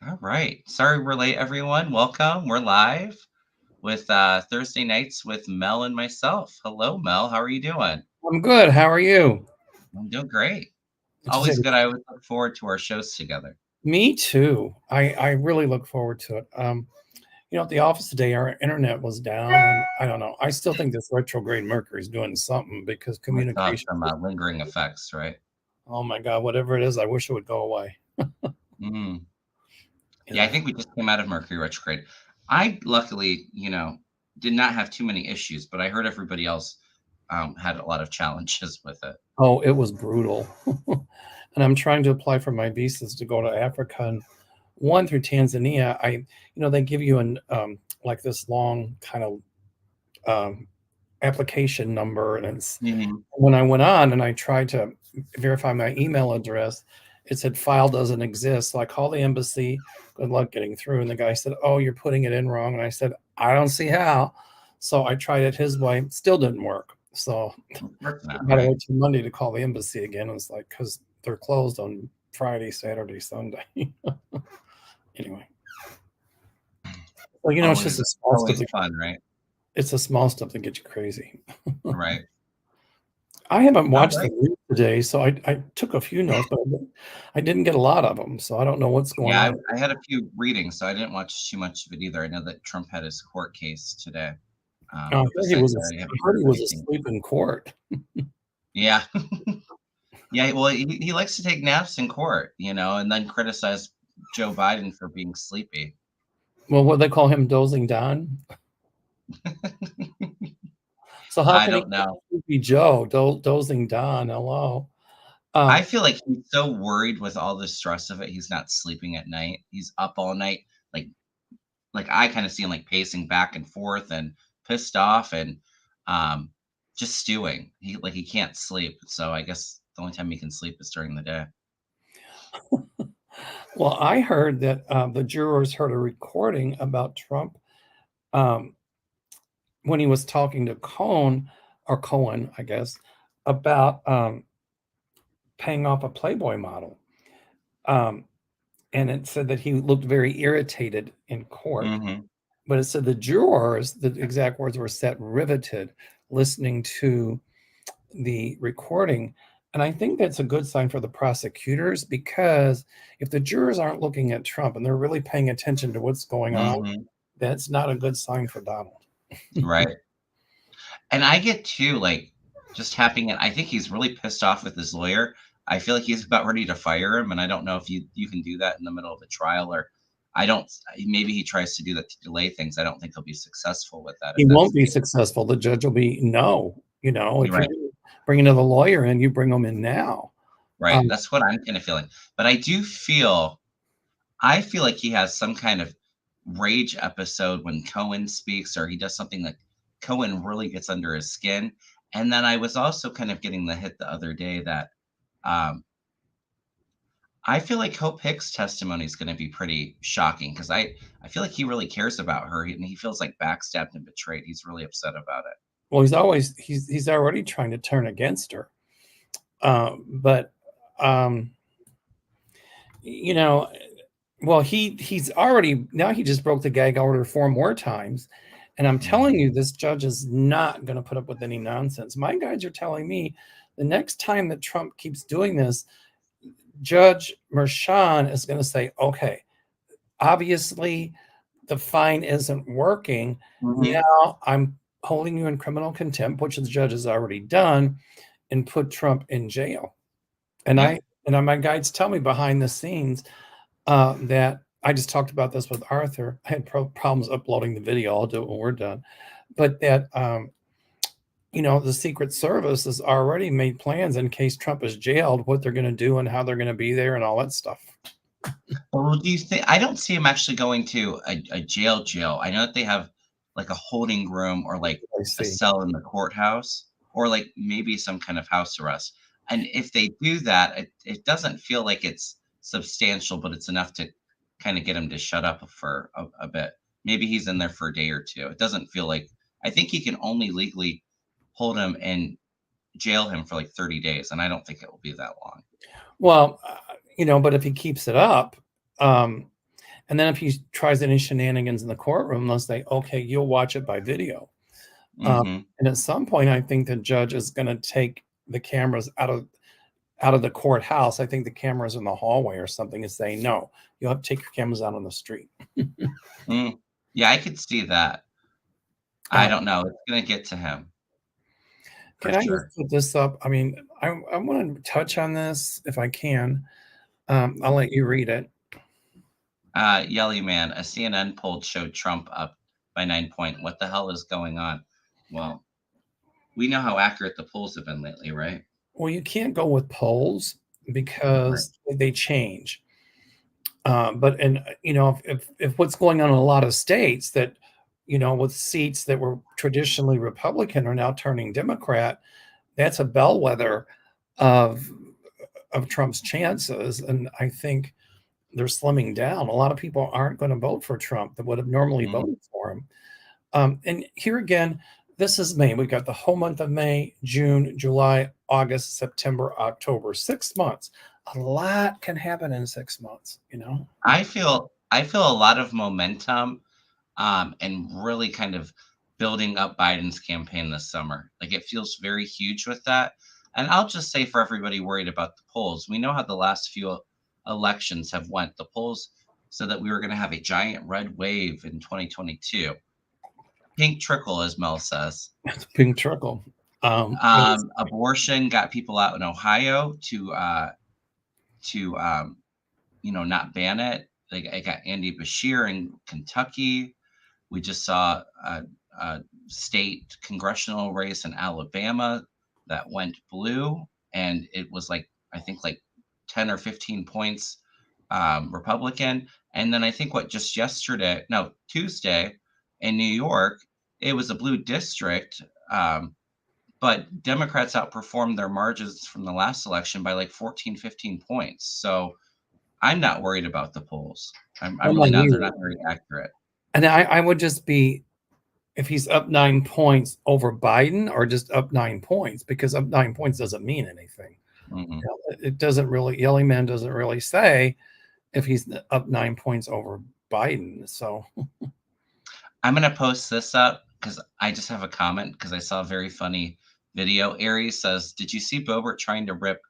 All right. Sorry we're late, everyone. Welcome. We're live with Thursday nights with Mel and myself. Hello, Mel. How are you doing? I'm good. How are you? I'm doing great. Just Always had, good. I always look forward to our shows together. me too. I really look forward to it. At the office today, our internet was down, and I don't know. I still think this retrograde Mercury is doing something because We still have communication. some lingering effects, right? Oh my God, whatever it is, I wish it would go away. Mm. Yeah, I Yeah. think we just came out of Mercury retrograde. I luckily, did not have too many issues, but I heard everybody else had a lot of challenges with it. Oh, it was brutal. And I'm trying to apply for my visas to go to Africa and one through Tanzania. They give you an like this long kind of um, application number, and it's Hmm. when I went on and I tried to verify my email address, it said file doesn't exist. So I called the embassy. Good luck getting through. And the guy said, "Oh, you're putting it in wrong." And I said, "I don't see how." So I tried it his way. Still didn't work. So Of course I not, got to right? wait till Monday to call the embassy again. It's like because they're closed on Friday, Saturday, Sunday. Anyway, well, it's just Always, a small stuff. always fun, right? It's a small stuff that gets you crazy. Right. I haven't All watched the right. news today, so I took a few notes, but I didn't get a lot of them, so I don't know what's going Yeah, on. I had a few readings, so I didn't watch too much of it either. I know that Trump had his court case today. I But heard he besides was that, I I haven't heard heard he of was anything. asleep in court. Yeah. Yeah, well, he likes to take naps in court, and then criticize Joe Biden for being sleepy. Well, what they call him, dozing Don? So how I can he don't call know. Sleepy Joe dozing Don? Hello. I Um, feel like he's so worried with all the stress of it, he's not sleeping at night. He's up all night, like I kind of see him like pacing back and forth and pissed off and um just stewing. He can't sleep. So I guess the only time he can sleep is during the day. well, I heard that the jurors heard a recording about Trump um, when he was talking to Cohen, I guess, about paying off a Playboy model. Um, and it said that he looked very irritated in court. Hmm. But it said the jurors, the exact words were set riveted listening to the recording. And I think that's a good sign for the prosecutors because if the jurors aren't looking at Trump and they're really paying attention to what's going on, Hmm. that's not a good sign for Donald. Right. And I get too, like, just tapping in. I think he's really pissed off with his lawyer. I feel like he's about ready to fire him, and I don't know if you can do that in the middle of a trial, or I don't. Maybe he tries to do that to delay things. I don't think he'll be successful with that if He that's won't the be case. successful. The judge will be no. You're If you right, bring another lawyer in, you bring them in now. right. Um, That's what I'm kind of feeling. But I feel like he has some kind of rage episode when Cohen speaks, or he does something that Cohen really gets under his skin. And then I was also kind of getting the hit the other day that um, I feel like Hope Hicks' testimony is going to be pretty shocking because I feel like he really cares about her and he feels like backstabbed and betrayed. He's really upset about it. well, he's already trying to turn against her. But um, you know, well, he's already now he just broke the gag order 4 more times, and I'm telling Mhm. you, this judge is not going to put up with any nonsense. My guys are telling me the next time that Trump keeps doing this, Judge Merchan is going to say, "Okay, obviously the fine isn't working. Mhm. Now I'm holding you in criminal contempt, which the judge has already done, and put Trump in jail." And Yeah. my guides tell me behind the scenes that I just talked about this with Arthur. I had problems uploading the video. I'll do it when we're done. But that the Secret Service has already made plans in case Trump is jailed, what they're going to do and how they're going to be there and all that stuff. Well, do you think I don't see him actually going to a jail? I know that they have like a holding room or like I a see. cell in the courthouse or like maybe some kind of house arrest. And if they do that, it doesn't feel like it's substantial, but it's enough to kind of get him to shut up for a bit. Maybe he's in there for a day or two. It doesn't feel like I think he can only legally hold him and jail him for like 30 days, and I don't think it will be that long. Well, but if he keeps it up, um, And then if he tries any shenanigans in the courtroom, they'll say, okay, you'll watch it by video. Hmm. And at some point, I think the judge is going to take the cameras out of the courthouse. I think the cameras in the hallway or something is saying, no, you'll have to take your cameras out on the street. Mm. Yeah, I could see that. I Uh, don't know. It's gonna get to him for can I just sure. put this up? I mean, I want to touch on this if I can. I'll let you read it. Yelly Man, a CNN poll showed Trump up by 9 points. What the hell is going on? Well, we know how accurate the polls have been lately, right? Well, you can't go with polls Right. because they change. But if what's going on in a lot of states that with seats that were traditionally Republican are now turning Democrat, that's a bellwether of Trump's chances. And I think they're slimming down. A lot of people aren't going to vote for Trump that would have normally Mhm. voted for him. And here again, this is May. We've got the whole month of May, June, July, August, September, October, 6 months. A lot can happen in 6 months. I feel a lot of momentum, and really kind of building up Biden's campaign this summer. Like it feels very huge with that. And I'll just say for everybody worried about the polls, we know how the last few elections have went. The polls so that we were going to have a giant red wave in 2022. Pink trickle, as Mel says. It's a pink trickle. It's Abortion got people out in Ohio to not ban it. Like I got Andy Bashir in Kentucky. We just saw a state congressional race in Alabama that went blue, and it was like I think like 10 or 15 points Republican. And then I think what just yesterday, no Tuesday, in New York, it was a blue district. But Democrats outperformed their margins from the last election by like 14, 15 points. So I'm not worried about the polls. I'm I'm really not not. They're either. not very accurate. And I would just be if he's up 9 points over Biden or just up 9 points, because up 9 points doesn't mean anything. Hmm. It doesn't really, Yelly Man doesn't really say if he's up 9 points over Biden. So I'm gonna post this up because I just have a comment because I saw a very funny video. Aries says, "Did you see Boebert trying to rip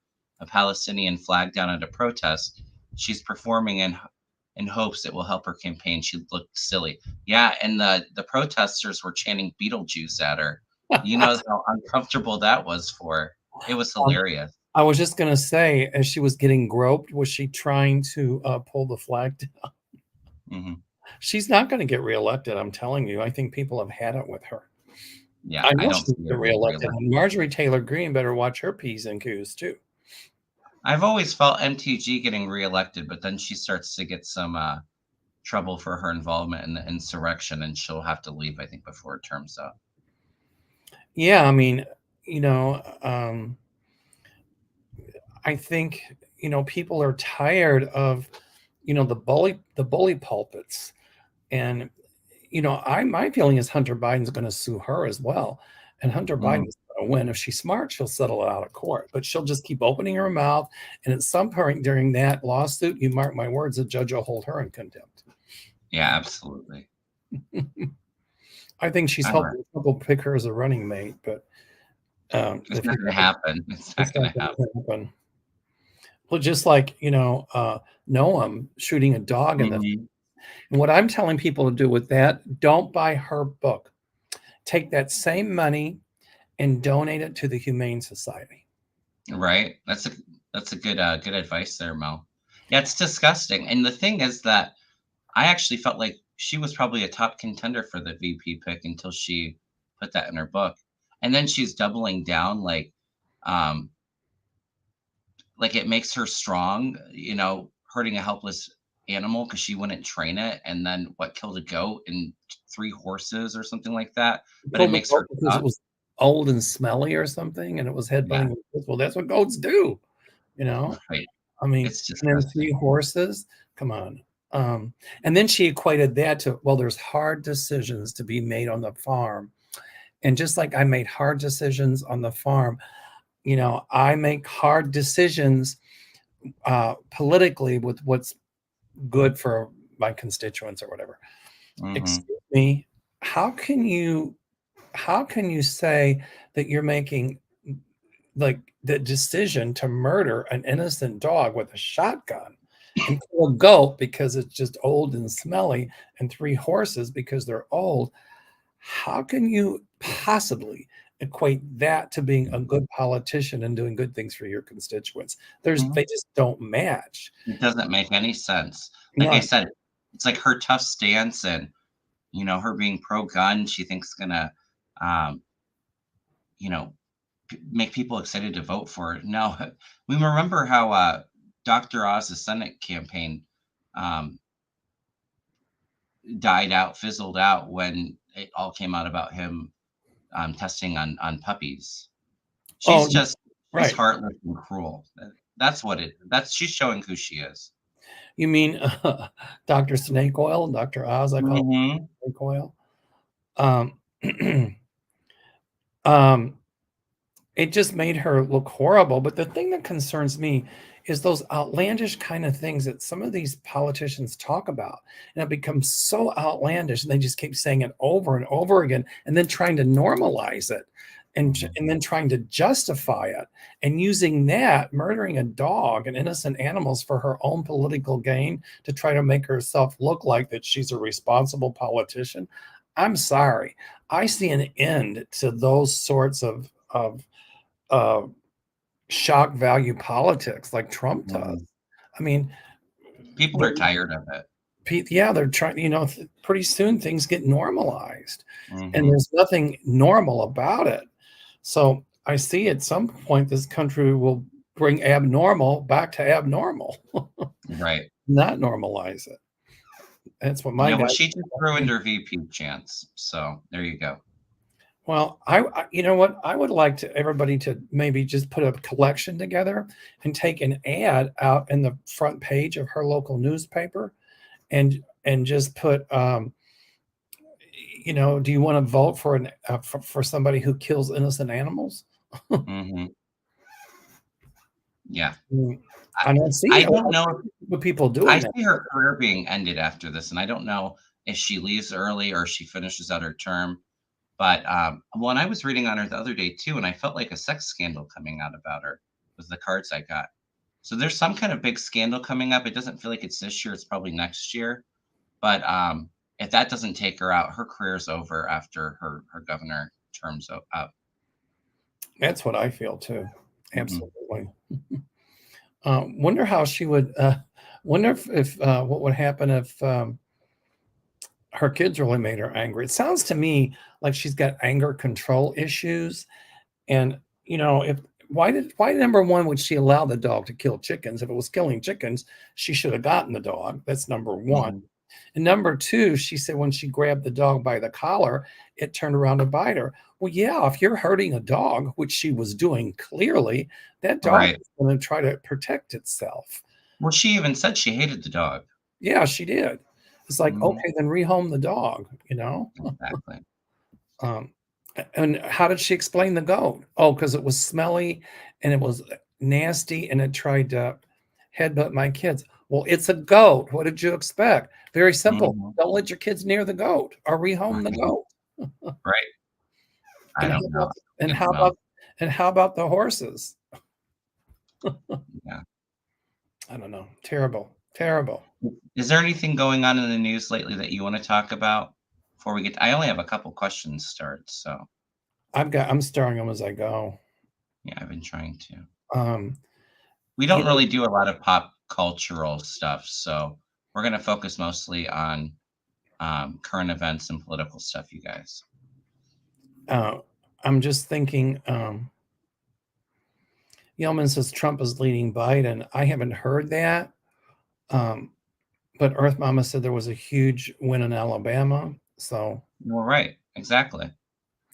a Palestinian flag down at a protest? She's performing in hopes it will help her campaign. She looked silly." Yeah, and the protesters were chanting Beetlejuice at her. You know how uncomfortable that was for her. It was um, hilarious. I was just going to say, as she was getting groped, was she trying to pull the flag down? Hmm. She's not going to get reelected. I'm telling you. I think people have had it with her. Yeah, I I know don't she'll see her get getting reelected. reelected. And Marjorie Taylor Greene better watch her P's and Q's too. I've always felt MTG getting reelected, but then she starts to get some trouble for her involvement in the insurrection, and she'll have to leave, I think, before her term's up. Yeah, I mean, you know, I think people are tired of the bully pulpits, and my feeling is Hunter Biden's going to sue her as well, and Hunter Mm, Biden's going to win. If she's smart, she'll settle it out of court, but she'll just keep opening her mouth, and at some point during that lawsuit, you mark my words, the judge will hold her in contempt. yeah, absolutely. I think she's All right. helping people pick her as a running mate, but It's if not you going to happen. It's not it's going not to going happen. to happen. Well, just like Noam shooting a dog in the. Mhm. And what I'm telling people to do with that, don't buy her book. Take that same money and donate it to the Humane Society. Right. That's a good advice there, Mel. Yeah, it's disgusting. And the thing is that I actually felt like she was probably a top contender for the VP pick until she put that in her book. And then she's doubling down um like it makes her strong, hurting a helpless animal because she wouldn't train it, and then what killed a goat and three horses or something like that. But it Killed the makes goat her because it tough. was old and smelly or something, and it was Yeah, headbutting. Well, that's what goats do, you know. right. I mean, It's and then three disgusting. horses. Come on. And then she equated that to, well, there's hard decisions to be made on the farm, and just like I made hard decisions on the farm, I make hard decisions politically with what's good for my constituents or whatever. Mm-hmm. Excuse me, how can you say that you're making like the decision to murder an innocent dog with a shotgun and kill a goat because it's just old and smelly and three horses because they're old? How can you possibly equate that to being a good politician and doing good things for your constituents? Mm-hmm. They just don't match. It doesn't make any sense. Like I None. said, it's like her tough stance and, her being pro-gun, she thinks gonna, um, you know, make people excited to vote for it. No, we remember how Dr. Oz's Senate campaign um, died out, fizzled out when it all came out about him testing on puppies. Oh, She's right. heartless and cruel. That's what it. That's she's showing who she is. You mean Dr. Snake Oil, Dr. Oz? I call it Hmm. Snake Oil. Um, um, it just made her look horrible. But the thing that concerns me is those outlandish kind of things that some of these politicians talk about. And it becomes so outlandish and they just keep saying it over and over again and then trying to normalize it and then trying to justify it and using that, murdering a dog and innocent animals for her own political gain to try to make herself look like that she's a responsible politician. I'm sorry. I see an end to those sorts of uh, shock value politics like Trump does. Hmm. I mean, People they're, are tired of it. yeah, they're trying, pretty soon things get normalized and Hmm. there's nothing normal about it. So I see at some point this country will bring abnormal back to abnormal, Right. not normalize it. That's what my Yeah. guy. Well, she just threw in her VP chance. So there you go. Well, you know what? I would like to everybody to maybe just put a collection together and take an ad out in the front page of her local newspaper, and just put, do you want to vote for for somebody who kills innocent animals? Hmm. Yeah. Mm, I, I don't see I I don't know. see people I doing that. see her career being ended after this, and I don't know if she leaves early or she finishes out her term. But when I was reading on her the other day too, and I felt like a sex scandal coming out about her was the cards I got. So there's some kind of big scandal coming up. It doesn't feel like it's this year; it's probably next year. But if that doesn't take her out, her career's over after her governor terms up. That's what I feel too. Hmm. Absolutely. Wonder how she would. Wonder if what would happen if her kids really made her angry. It sounds to me like she's got anger control issues. And if why number one would she allow the dog to kill chickens? If it was killing chickens, she should have gotten the dog. That's number one. Hmm. And number two, she said when she grabbed the dog by the collar, it turned around to bite her. Well, yeah, if you're hurting a dog, which she was doing clearly, that dog Right. is going to try to protect itself. Well, she even said she hated the dog. Yeah, she did. It's like, Hmm. okay, then rehome the dog. Exactly. Um, and how did she explain the goat? Oh, because it was smelly and it was nasty and it tried to headbutt my kids. Well, it's a goat. What did you expect? Very simple. Hmm. Don't let your kids near the goat or rehome the Right. goat. Right. I And how don't know. about and Kids how know. about and how about the horses? Yeah. I don't know. Terrible. Terrible. Is there anything going on in the news lately that you want to talk about before we get? I only have a couple questions start, so I'm starring them as I go. yeah, I've been trying to. Um, We you don't know, really do a lot of pop cultural stuff, so we're going to focus mostly on current events and political stuff, you guys. uh, I'm just thinking, Yeoman says Trump is leading Biden. I haven't heard that. Um, but Earth Mama said there was a huge win in Alabama. So Well, right, exactly.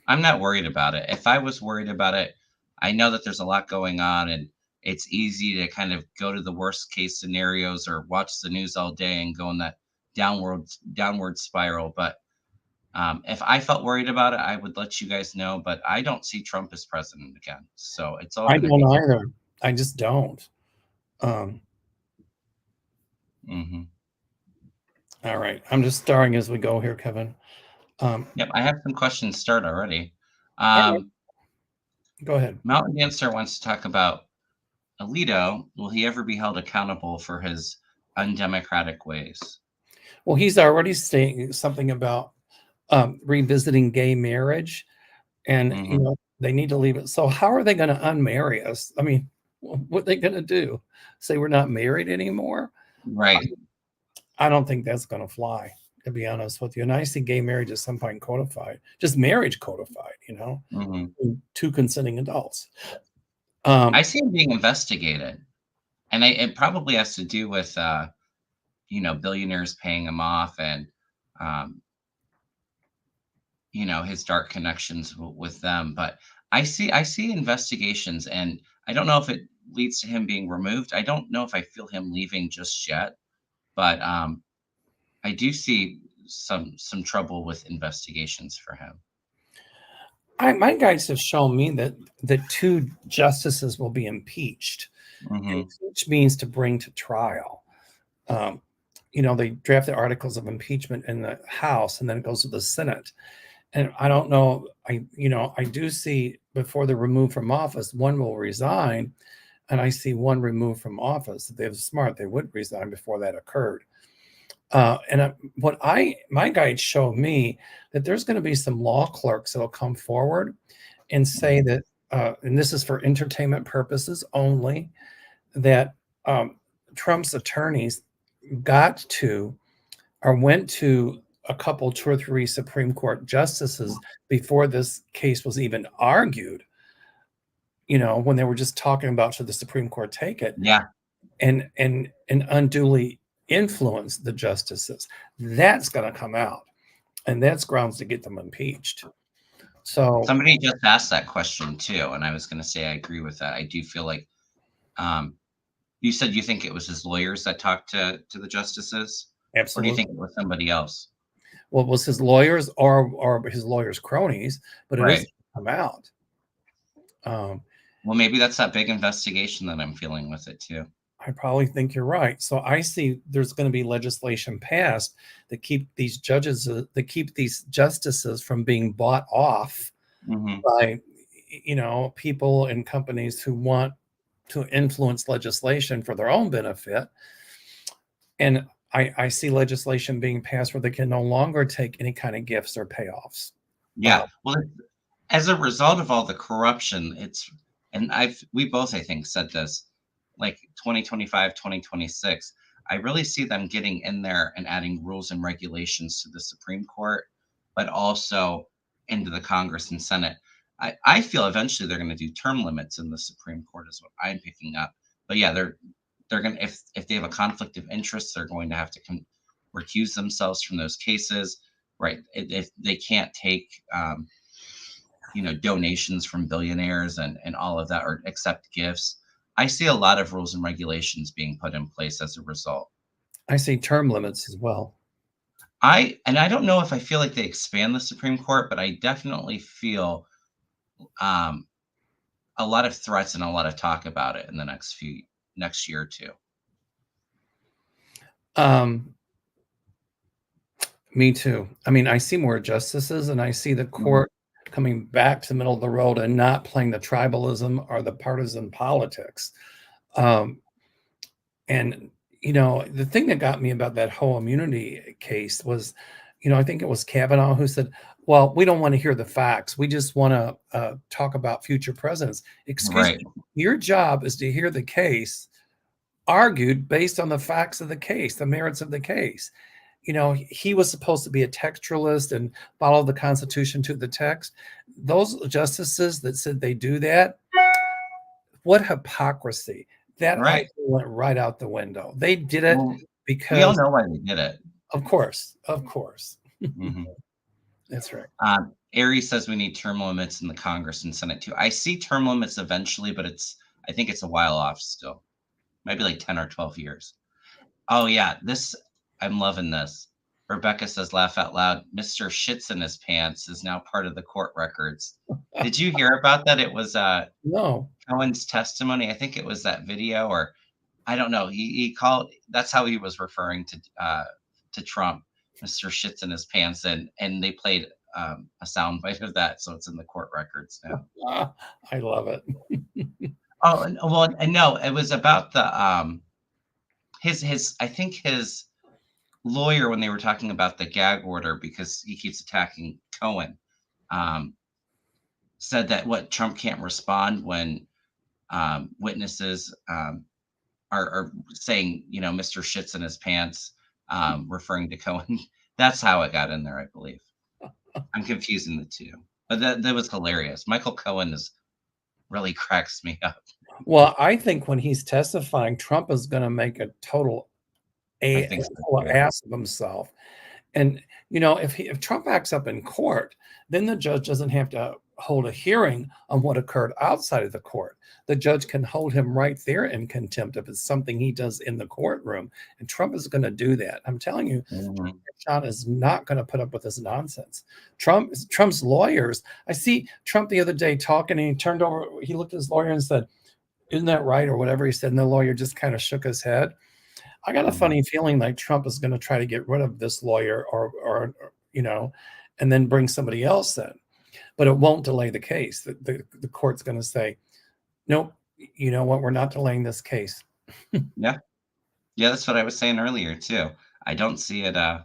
I'm not worried about it. If I was worried about it, I know that there's a lot going on and it's easy to kind of go to the worst case scenarios or watch the news all day and go in that downward spiral. But if I felt worried about it, I would let you guys know. But I don't see Trump as president again. So it's all I going to don't be. either. I just don't. Um, Hmm. All right. I'm just starring as we go here, Kevin. Yep, I have some questions start already. All right. Um, Go ahead. Mountain Dancer wants to talk about Alito. Will he ever be held accountable for his undemocratic ways? Well, he's already saying something about revisiting gay marriage, and Hmm. they need to leave it. So how are they going to unmarry us? I mean, what are they going to do? Say we're not married anymore? Right. I don't think that's going to fly, to be honest with you. And I see gay marriage at some point codified, just marriage codified, Hmm. two consenting adults. Um, I see him being investigated, and it probably has to do with billionaires paying him off, and um, his dark connections with them. But I see investigations, and I don't know if it leads to him being removed. I don't know if I feel him leaving just yet, but I do see some trouble with investigations for him. my guides have shown me that the two justices will be impeached. Hmm. Impeach means to bring to trial. Um, they draft the articles of impeachment in the House, and then it goes to the Senate. And I don't know. I do see before they're removed from office, one will resign, and I see one removed from office. If they were smart, they would resign before that occurred. My guides showed me that there's going to be some law clerks that'll come forward and say that, and this is for entertainment purposes only, that Trump's attorneys got to or went to a couple, two or three Supreme Court justices before this case was even argued. When they were just talking about should the Supreme Court take it, Yeah. and unduly influence the justices. That's going to come out, and that's grounds to get them impeached. So Somebody just asked that question too, and I was going to say I agree with that. I do feel like um, you said you think it was his lawyers that talked to the justices, or do you absolutely. think it was somebody else? Well, it was his lawyers or his lawyers' cronies, but it is Right. come out. Um, Well, maybe that's that big investigation that I'm feeling with it too. I probably think you're right. So I see there's going to be legislation passed that keep these that keep these justices from being bought off Hmm. by people and companies who want to influence legislation for their own benefit. And I see legislation being passed where they can no longer take any kind of gifts or payoffs. Uh, Yeah. Well, as a result of all the corruption, and we both, I think, said this, like 2025, 2026, I really see them getting in there and adding rules and regulations to the Supreme Court, but also into the Congress and Senate. I feel eventually they're going to do term limits in the Supreme Court is what I'm picking up. But yeah, they're going to, if they have a conflict of interest, they're going to have to recuse themselves from those cases, right? If they can't take donations from billionaires and all of that, or accept gifts. I see a lot of rules and regulations being put in place as a result. I see term limits as well. I don't know if I feel like they expand the Supreme Court, but I definitely feel um, a lot of threats and a lot of talk about it in the next year or two. Um, Me too. I mean, I see more justices, and I see the Mhm. court coming back to the middle of the road and not playing the tribalism or the partisan politics. Um, and the thing that got me about that whole immunity case was, I think it was Kavanaugh who said, "Well, we don't want to hear the facts. We just want to talk about future presidents." Excuse Right, me. Your job is to hear the case argued based on the facts of the case, the merits of the case. He was supposed to be a textualist and follow the Constitution to the text. Those justices that said they do that, what hypocrisy. That idea right. went right out the window. They did it Well, we all because, know why they did it. of course. Hmm. That's right. Aries says we need term limits in the Congress and Senate too. I see term limits eventually, but I think it's a while off still. Maybe like 10 or 12 years. Oh yeah, I'm loving this. Rebecca says, laugh out loud. Mr. Shits in his pants is now part of the court records. Did you hear about that? It was No. Cohen's testimony. I think it was that video, or I don't know. He called, that's how he was referring to to Trump, Mr. Shits in his pants, and they played a sound bite of that, so it's in the court records now. I love it. Oh, well, and no, it was about the his I think his lawyer, when they were talking about the gag order because he keeps attacking Cohen, um, said that what Trump can't respond when witnesses are saying, Mr. Shits in his pants, referring to Cohen. That's how it got in there, I believe. I'm confusing the two, but that was hilarious. Michael Cohen is really cracks me up. Well, I think when he's testifying, Trump is going to make a total I think so too. ass of himself. And if Trump acts up in court, then the judge doesn't have to hold a hearing on what occurred outside of the court. The judge can hold him right there in contempt if it's something he does in the courtroom. And Trump is going to do that. I'm telling you, John is not going to put up with this nonsense. Trump's lawyers. I see Trump the other day talking, and he turned over. He looked at his lawyer and said, "Isn't that right?" or whatever he said. And the lawyer just kind of shook his head. I got a funny feeling like Trump is going to try to get rid of this lawyer or and then bring somebody else in. But it won't delay the case. The court's going to say, nope, you know what? We're not delaying this case. Yeah. Yeah, that's what I was saying earlier too. I don't see it. I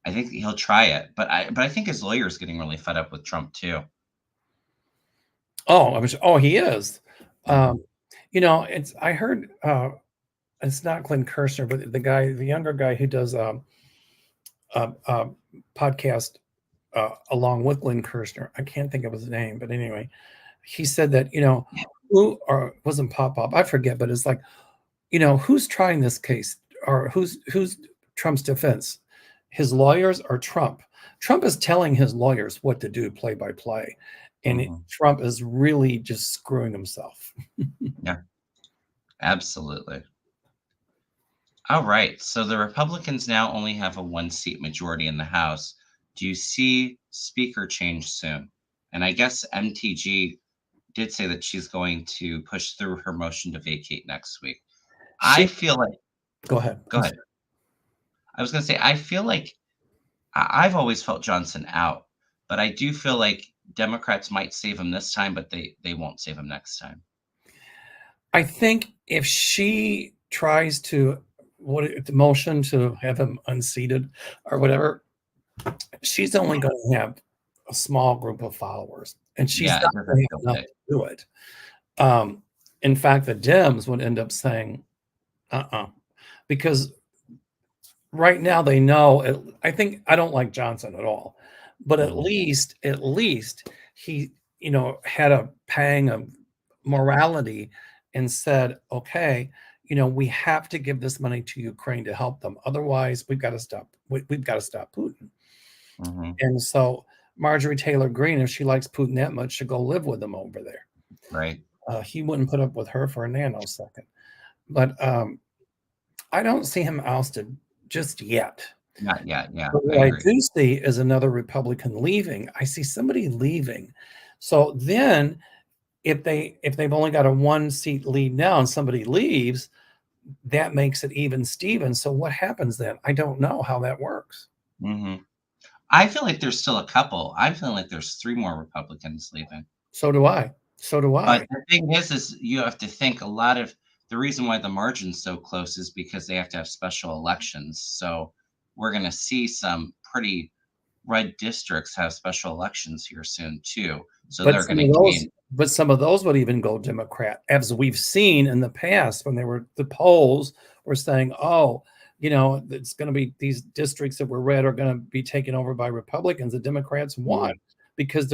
think he'll try it, but I think his lawyer's getting really fed up with Trump too. Oh, he is. I heard it's not Glenn Kirshner, but the younger guy who does a podcast along with Glenn Kirshner. I can't think of his name, but anyway, he said that who or wasn't Pop, I forget, but it's like who's trying this case or who's Trump's defense, his lawyers or Trump. Trump is telling his lawyers what to do play by play, and Trump is really just screwing himself. Yeah, absolutely. All right, so the Republicans now only have a 1-seat majority in the House. Do you see speaker change soon? And I guess MTG did say that she's going to push through her motion to vacate next week. I feel like Go ahead. I was going to say, I feel like I've always felt Johnson out, but I do feel like Democrats might save him this time, but they won't save him next time. I think if she tries to the motion to have him unseated or whatever, she's only going to have a small group of followers, and she's not going to have enough to do it. In fact, the Dems would end up saying, because right now they know. I don't like Johnson at all, but at least he had a pang of morality and said, okay, we have to give this money to Ukraine to help them. Otherwise, we've got to stop Putin. And so Marjorie Taylor Greene, if she likes Putin that much, should go live with him over there. Right. He wouldn't put up with her for a nanosecond. But I don't see him ousted just yet. Not yet, yeah. But what I do see is another Republican leaving. I see somebody leaving. So then if they've only got a 1-seat lead now and somebody leaves, that makes it even Steven. So what happens then? I don't know how that works. I feel like there's still a couple. I'm feeling like there's 3 more Republicans leaving. So do I. But the thing is you have to think a lot of the reason why the margin's so close is because they have to have special elections. So we're going to see some pretty red districts have special elections here soon too. So they're going to gain. But some of those would even go Democrat, as we've seen in the past when the polls were saying, it's going to be these districts that were red are going to be taken over by Republicans. The Democrats won because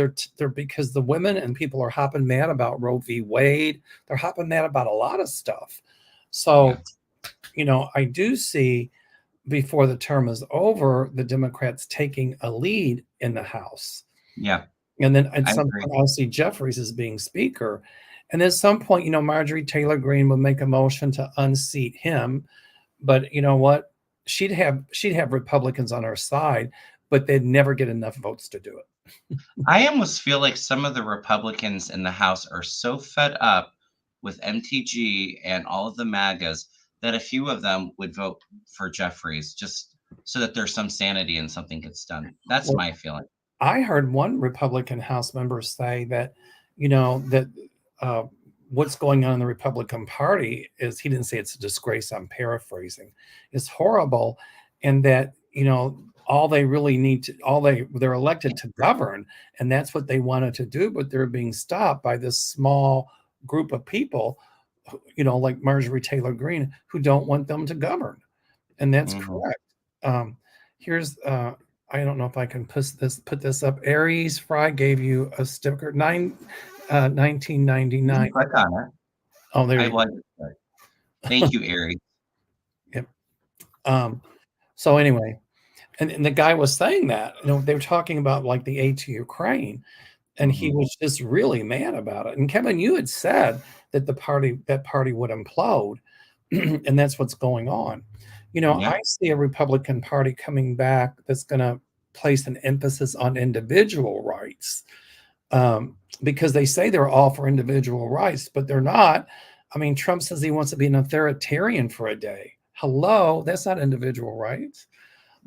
because the women and people are hopping mad about Roe v. Wade. They're hopping mad about a lot of stuff. So, I do see before the term is over, the Democrats taking a lead in the House. Yeah. And then at some point, I'll see Jeffries as being speaker. And at some point, Marjorie Taylor Greene would make a motion to unseat him. But you know what? She'd have Republicans on her side, but they'd never get enough votes to do it. I almost feel like some of the Republicans in the House are so fed up with MTG and all of the MAGAs that a few of them would vote for Jeffries just so that there's some sanity and something gets done. That's Well, my feeling. I heard one Republican House member say that, that uh, what's going on in the Republican Party is, he didn't say it's a disgrace, I'm paraphrasing, is horrible, and that, all they really need to, they're elected to govern, and that's what they wanted to do, but they're being stopped by this small group of people, like Marjorie Taylor Greene, who don't want them to govern. And that's Hmm. correct. Um, here's I don't know if I can put this up. Aries Fry gave you a sticker, 1999. Click on it. Oh, there I you like it. Thank you, Ari. go. Yep. So anyway, and the guy was saying that, they were talking about like the aid to Ukraine, and he Hmm. was just really mad about it. And Kevin, you had said that that party would implode, and that's what's going on. Yeah. I see a Republican Party coming back that's going to place an emphasis on individual rights, because they say they're all for individual rights, but they're not. I mean, Trump says he wants to be an authoritarian for a day. Hello, that's not individual rights.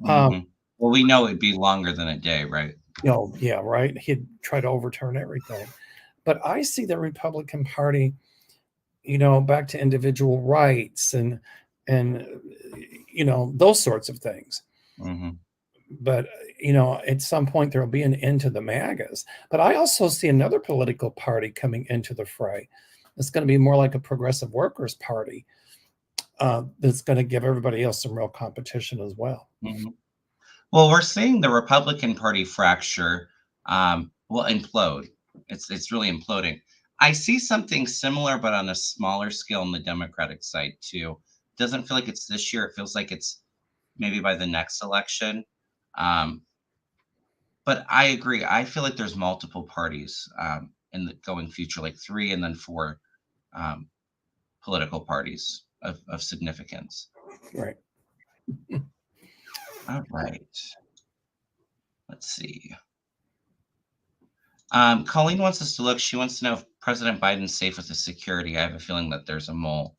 Um, Hmm. Well, we know it'd be longer than a day, right? yeah, right. He'd try to overturn everything. But I see the Republican Party, back to individual rights and those sorts of things. Hmm. But at some point there'll be an end to the MAGAs. But I also see another political party coming into the fray. It's going to be more like a progressive workers party, that's going to give everybody else some real competition as well. Hmm. Well, we're seeing the Republican Party fracture, will implode. It's really imploding. I see something similar, but on a smaller scale on the Democratic side too. Doesn't feel like it's this year. It feels like it's maybe by the next election. Um, but I agree. I feel like there's multiple parties in the going future, like three and then four um, political parties of significance. Right. All right. Let's see. Colleen wants us to look. She wants to know if President Biden's safe with his security. I have a feeling that there's a mole.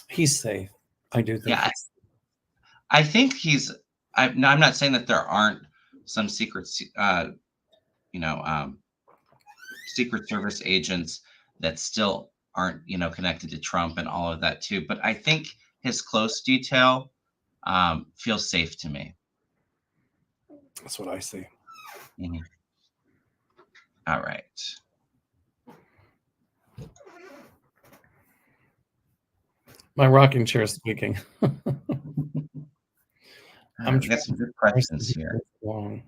He's safe. I do think Yeah, he's. I think he's. No, I'm not saying that there aren't some you know, um, Secret Service agents that still aren't, connected to Trump and all of that too. But I think his close detail feels safe to me. That's what I see. Mhm. All right. My rocking chair is squeaking. All I'm right, we got trying some to good press questions it here. along.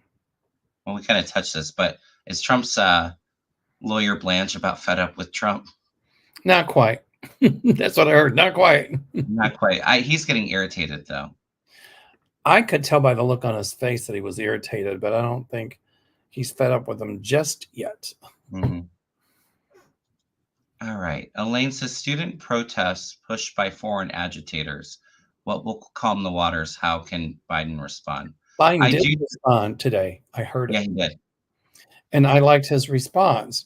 Well, we kind of touched this, but is Trump's lawyer Blanche about fed up with Trump? Not quite. That's what I heard. Not quite. Not quite. He's getting irritated though. I could tell by the look on his face that he was irritated, but I don't think he's fed up with them just yet. Hmm. All right. Elaine says student protests pushed by foreign agitators. What will calm the waters? How can Biden respond? Biden I did do. respond today. I heard Yeah, it. he did. And I liked his response.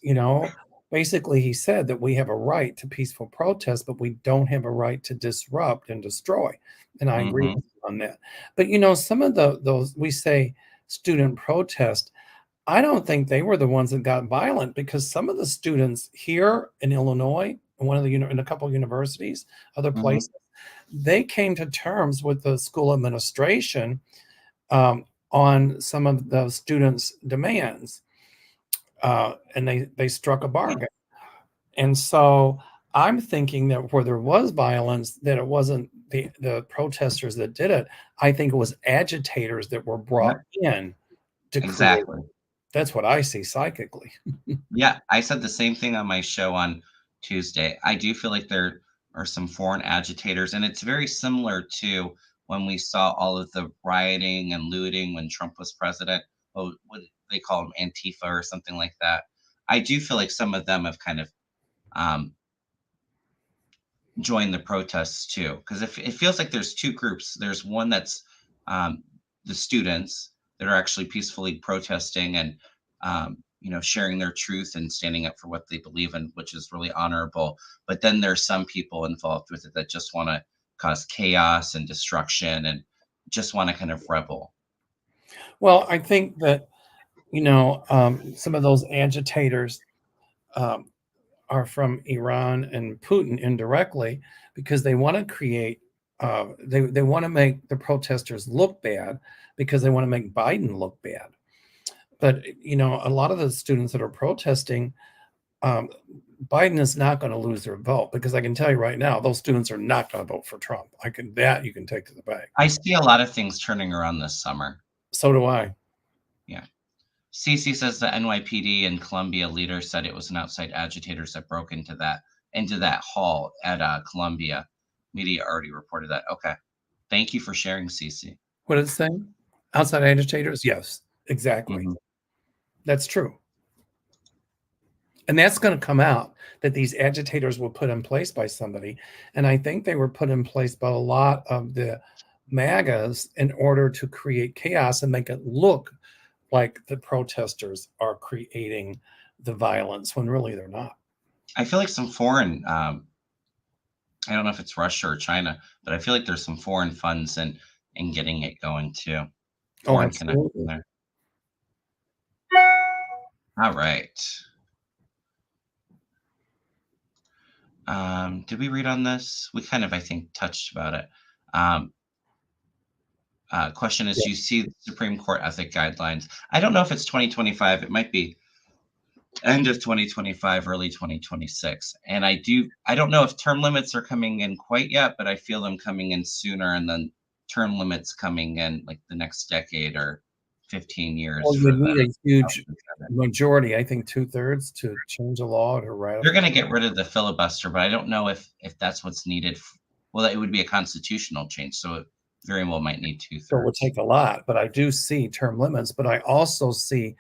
Basically, he said that we have a right to peaceful protest, but we don't have a right to disrupt and destroy. And I agree Hmm. with him on that. But some of those, we say student protest, I don't think they were the ones that got violent, because some of the students here in Illinois, in one of the in a couple of universities, other Hmm. places, they came to terms with the school administration, um, on some of the students' demands, and they struck a Yeah. bargain. And so I'm thinking that where there was violence, that it wasn't the protesters that did it. I think it was agitators that were brought Yep. in to create. Exactly. That's what I see psychically. Yeah, I said the same thing on my show on Tuesday. I do feel like there are some foreign agitators, and it's very similar to when we saw all of the rioting and looting when Trump was president. What they call them, Antifa or something like that. I do feel like some of them have kind of um, joined the protests too, because it feels like there's two groups. There's one that's um, the students that are actually peacefully protesting and sharing their truth and standing up for what they believe in, which is really honorable. But then there's some people involved with it that just want to cause chaos and destruction and just want to kind of rebel. Well, I think that, some of those agitators um, are from Iran and Putin indirectly, because they want to create, they want to make the protesters look bad, because they want to make Biden look bad. But, a lot of the students that are protesting, um, Biden is not going to lose their vote, because I can tell you right now, those students are not going to vote for Trump. You can take to the bank. I see a lot of things turning around this summer. So do I. Yeah. Cece says the NYPD and Columbia leader said it was an outside agitators that broke into that hall at Columbia. Media already reported that. Okay. Thank you for sharing, Cece. What did it say? Outside agitators? Yes, exactly. Mm-hmm. That's true. And that's going to come out, that these agitators were put in place by somebody. And I think they were put in place by a lot of the MAGAs in order to create chaos and make it look like the protesters are creating the violence, when really they're not. I feel like some foreign, I don't know if it's Russia or China, but I feel like there's some foreign funds in getting it going too. Oh, Foreign connection absolutely. there. All right. Did we read on this? We kind of, I think, touched about it. Question is, Yeah. you see the Supreme Court ethic guidelines. I don't know if it's 2025. It might be end of 2025, early 2026. And I don't know if term limits are coming in quite yet, but I feel them coming in sooner, and then term limits coming in like the next decade or 15 years Well, for you the need a huge House and Senate. majority, I think 2/3, to change a law to They're ratify. going to get rid of the filibuster, but I don't know if that's what's needed. Well, it would be a constitutional change, so it very well might need So it would 2/3. take a lot, but I do see term limits, but I also see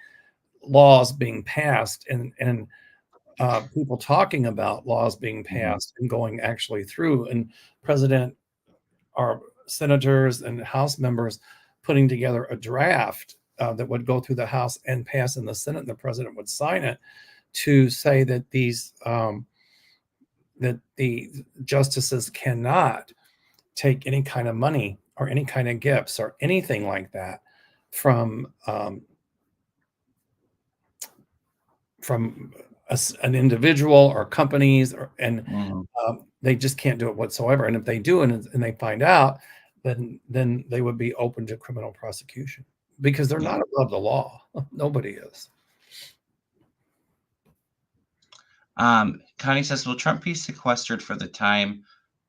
laws being passed, and people talking about laws being Mhm. passed and going actually through, and president or senators and House members putting together a draft that would go through the House and pass in the Senate, and the president would sign it, to say that that the justices cannot take any kind of money or any kind of gifts or anything like that from from an individual or companies, and Mhm. they just can't do it whatsoever. And if they do, and they find out, then they would be open to criminal prosecution, because they're Yeah. not above the law. Nobody is. Connie says, will Trump be sequestered for the time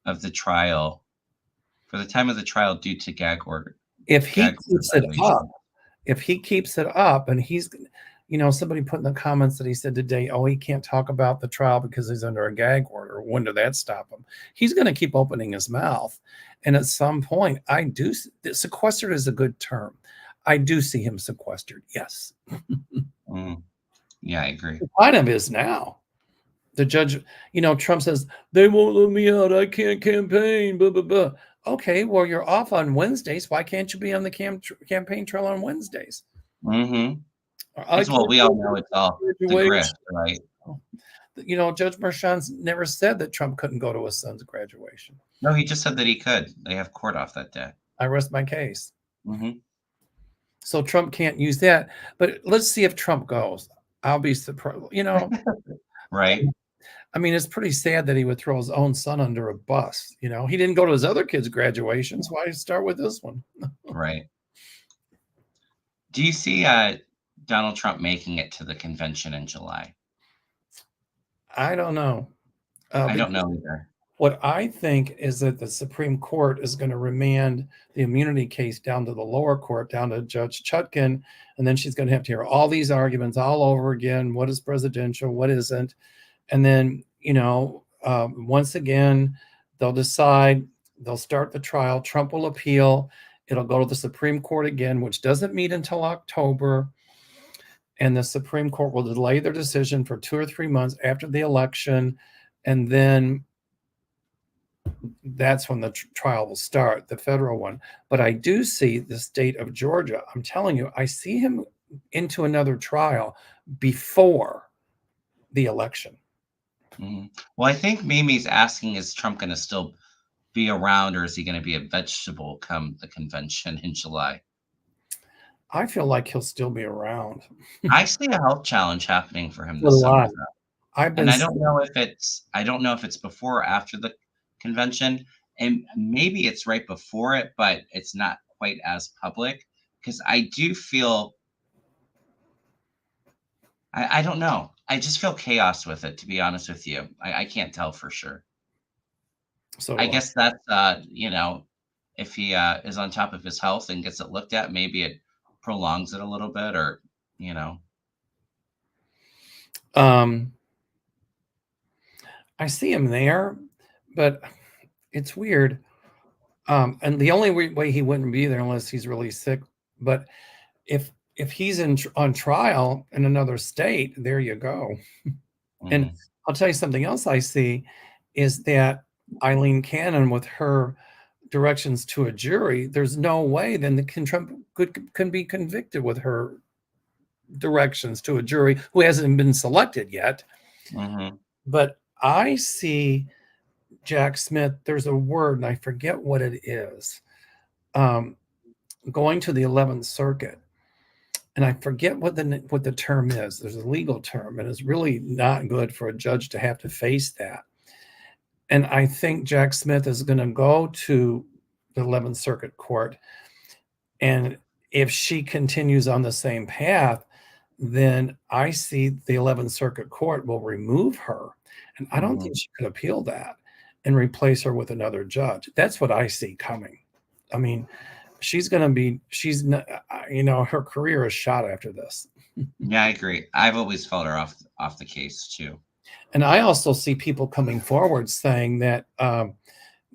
of the trial? For the time of the trial due to If he gag order keeps it up, violation. and he's, somebody put in the comments that he said today, oh, he can't talk about the trial because he's under a gag order. When did that stop him? He's going to keep opening his mouth. And at some point, sequestered is a good term. I do see him sequestered. Yes. Yeah, I agree. It kind of is now. The judge, Trump says, they won't let me out. I can't campaign, blah, blah, blah. Okay, well, you're off on Wednesdays. Why can't you be on the campaign trail on Wednesdays? Mm-hmm. I Well, can't we all know it's all the graduation. grift, right? Judge Merchan's never said that Trump couldn't go to his son's graduation. No, he just said that he could. They have court off that day. I rest my case. Mm-hmm. So Trump can't use that. But let's see if Trump goes. I'll be surprised. Right. I mean, it's pretty sad that he would throw his own son under a bus. He didn't go to his other kids' graduations. Why start with this one? Right. Do you see Donald Trump making it to the convention in July? I don't know. I don't know either. What I think is that the Supreme Court is going to remand the immunity case down to the lower court, down to Judge Chutkan, and then she's going to have to hear all these arguments all over again. What is presidential? What isn't? And then, once again, they'll decide, they'll start the trial. Trump will appeal. It'll go to the Supreme Court again, which doesn't meet until October. And the Supreme Court will delay their decision for 2 or 3 months after the election. And then that's when the trial will start, the federal one. But I do see the state of Georgia. I'm telling you, I see him into another trial before the election. Well, I think Mimi's asking, is Trump going to still be around, or is he going to be a vegetable come the convention in July? I feel like he'll still be around. I see a health challenge happening for him So this do summer, I. though. I've And been I don't know if it's before or after the convention, and maybe it's right before it, but it's not quite as public, because I do feel I don't know. I just feel chaos with it, to be honest with you. I can't tell for sure. so I do I. guess that's, if he, is on top of his health and gets it looked at, maybe it prolongs it a little bit, or, you know. Um, I see him there, but it's weird. And the only way he wouldn't be there unless he's really sick. But if he's on trial in another state, there you go. And Mhm, I'll tell you something else I see is that Eileen Cannon, with her directions to a jury, there's no way then Trump can be convicted with her directions to a jury who hasn't been selected yet. mhm, But I see Jack Smith, there's a word and I forget what it is, um, going to the 11th Circuit. And I forget what the term is. There's a legal term, and it's really not good for a judge to have to face that. And I think Jack Smith is going to go to the 11th Circuit Court. And if she continues on the same path, then I see the 11th Circuit Court will remove her. And I don't mhm. think she could appeal that and replace her with another judge. That's what I see coming. I mean, she's not, her career is shot after this. Yeah, I agree. I've always felt her off the case too. And I also see people coming forward saying that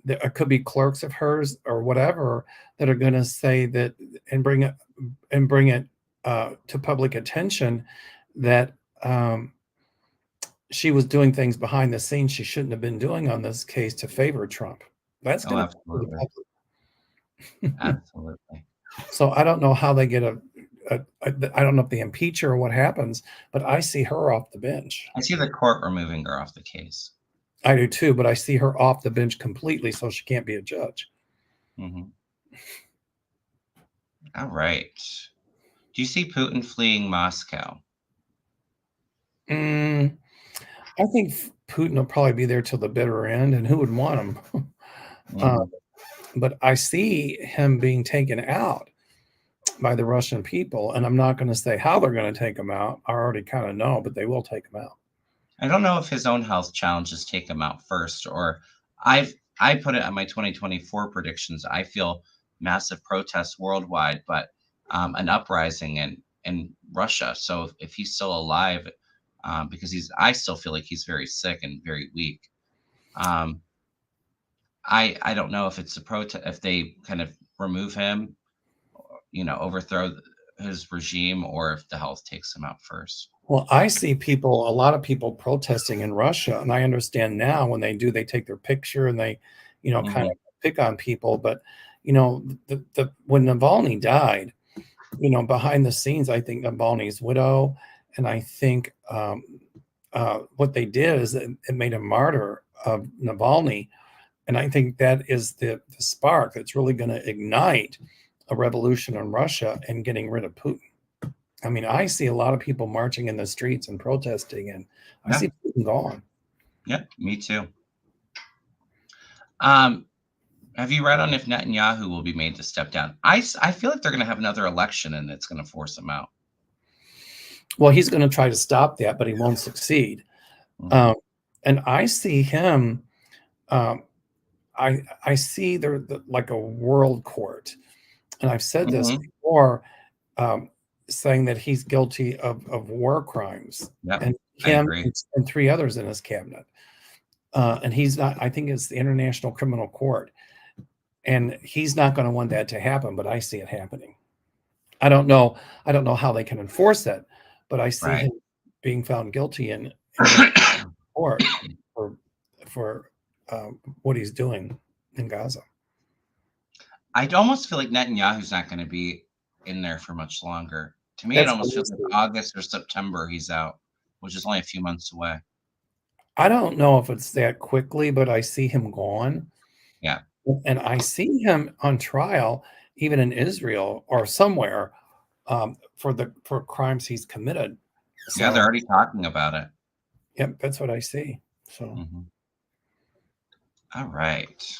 there could be clerks of hers or whatever that are going to say that and bring it to public attention that she was doing things behind the scenes she shouldn't have been doing on this case to favor Trump. That's Oh, going to go to the absolutely. public. Absolutely. So I don't know how they get I don't know if they impeach her or what happens, but I see her off the bench. I see the court removing her off the case. I do too, but I see her off the bench completely, so she can't be a judge. Mhm. All right. Do you see Putin fleeing Moscow? Mm, I think Putin will probably be there till the bitter end, and who would want him? uh, Mhm. but I see him being taken out by the Russian people, and I'm not going to say how they're going to take him out. I already kind of know, but they will take him out. I don't know if his own health challenges take him out first, or I put it on my 2024 predictions. I feel massive protests worldwide, but an uprising in Russia. So if he's still alive, because I still feel like he's very sick and very weak. Um, I don't know if it's a protest, if they kind of remove him, overthrow his regime, or if the health takes him out first. Well, I see a lot of people protesting in Russia, and I understand now when they do, they take their picture and they, kind Hmm. of pick on people. But the when Navalny died, behind the scenes, I think Navalny's widow, and I think what they did is it made a martyr of Navalny, and I think that is the spark that's really going to ignite a revolution in Russia and getting rid of Putin. I mean, I see a lot of people marching in the streets and protesting, and I Yeah, see Putin gone. yeah, me too. Um, have you read on if Netanyahu will be made to step down? I feel like they're going to have another election and it's going to force him out. Well, he's going to try to stop that, but he won't succeed. Hmm. Um, and I see him. Um, I see like a world court, and I've said this Hmm. before, um, saying that he's guilty of war crimes, Yep, and I him agree. and three others in his cabinet. And he's not. I think it's the International Criminal Court, and he's not going to want that to happen. But I see it happening. I don't know. I don't know how they can enforce it, but I see Right. him being found guilty in the court for for what he's doing in Gaza. I almost feel like Netanyahu's not going to be in there for much longer. To me, it That's almost what I feels like see. August or September he's out, which is only a few months away. I don't know if it's that quickly, but I see him gone, Yeah. and I see him on trial even in Israel or somewhere, for crimes he's committed. Yeah, they're So, already talking about it. yep, that's what I see. So, Mhm. All right.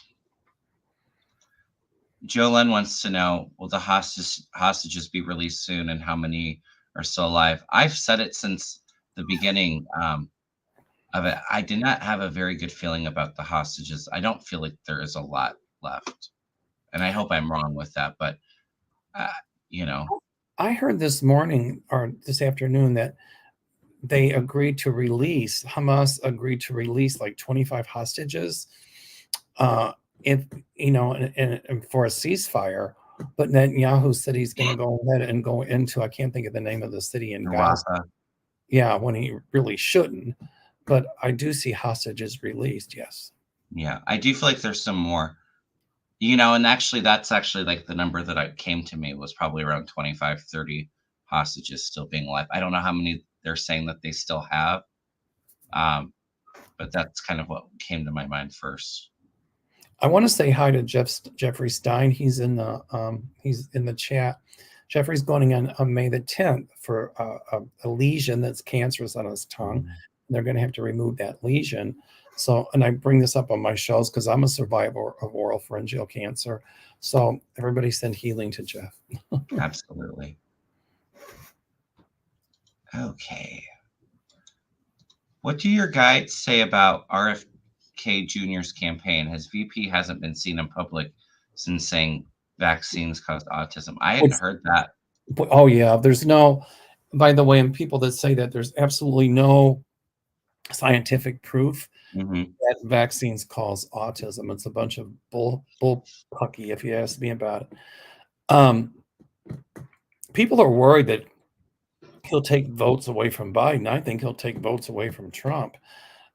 Jolene wants to know, will the hostages be released soon and how many are still alive? I've said it since the beginning of it. I did not have a very good feeling about the hostages. I don't feel like there is a lot left. And I hope I'm wrong with that, but uh, you know, I heard this morning or this afternoon that they agreed to release Hamas agreed to release like 25 hostages, uh, if and for a ceasefire. But Netanyahu said he's going to go ahead and go into, I can't think of the name of the city in Gaza. Rafa. Yeah, when he really shouldn't. But I do see hostages released. Yes. Yeah, I do feel like there's some more. And actually that's actually like the number that I came to me was probably around 25, 30 hostages still being alive. I don't know how many they're saying that they still have. Um, but that's kind of what came to my mind first. I want to say hi to Jeffrey Stein. He's in the chat. Jeffrey's going on May the 10th for a lesion that's cancerous on his tongue. They're going to have to remove that lesion. So, and I bring this up on my shows because I'm a survivor of oral pharyngeal cancer. So everybody send healing to Jeff. Absolutely. Okay. What do your guides say about RFK Jr.'s campaign? His VP hasn't been seen in public since saying vaccines cause autism. I hadn't It's, heard that. oh yeah, there's no. By the way, and people that say that there's absolutely no scientific proof Hmm. that vaccines cause autism. It's a bunch of bull pucky, if you ask me about it. Um, People are worried that he'll take votes away from Biden. I think he'll take votes away from Trump.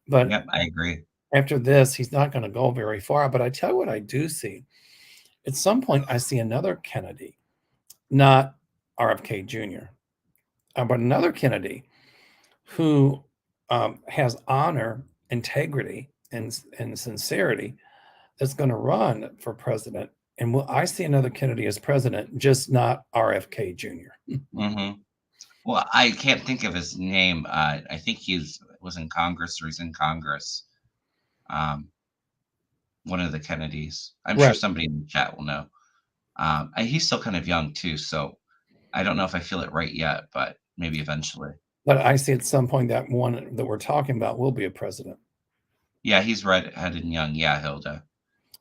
But Yep, I agree. after this, he's not going to go very far. But I tell you what I do see. At some point, I see another Kennedy, not RFK Jr., but another Kennedy who has honor, integrity, and sincerity that's going to run for president. And I see another Kennedy as president, just not RFK Jr. Hmm. Well, I can't think of his name. I think was in Congress or he's in Congress. Um, one of the Kennedys. I'm sure Right. somebody in the chat will know. And he's still kind of young too, so I don't know if I feel it right yet, but maybe eventually. But I see at some point that one that we're talking about will be a president. Yeah, he's redheaded and young. Yeah, Hilda.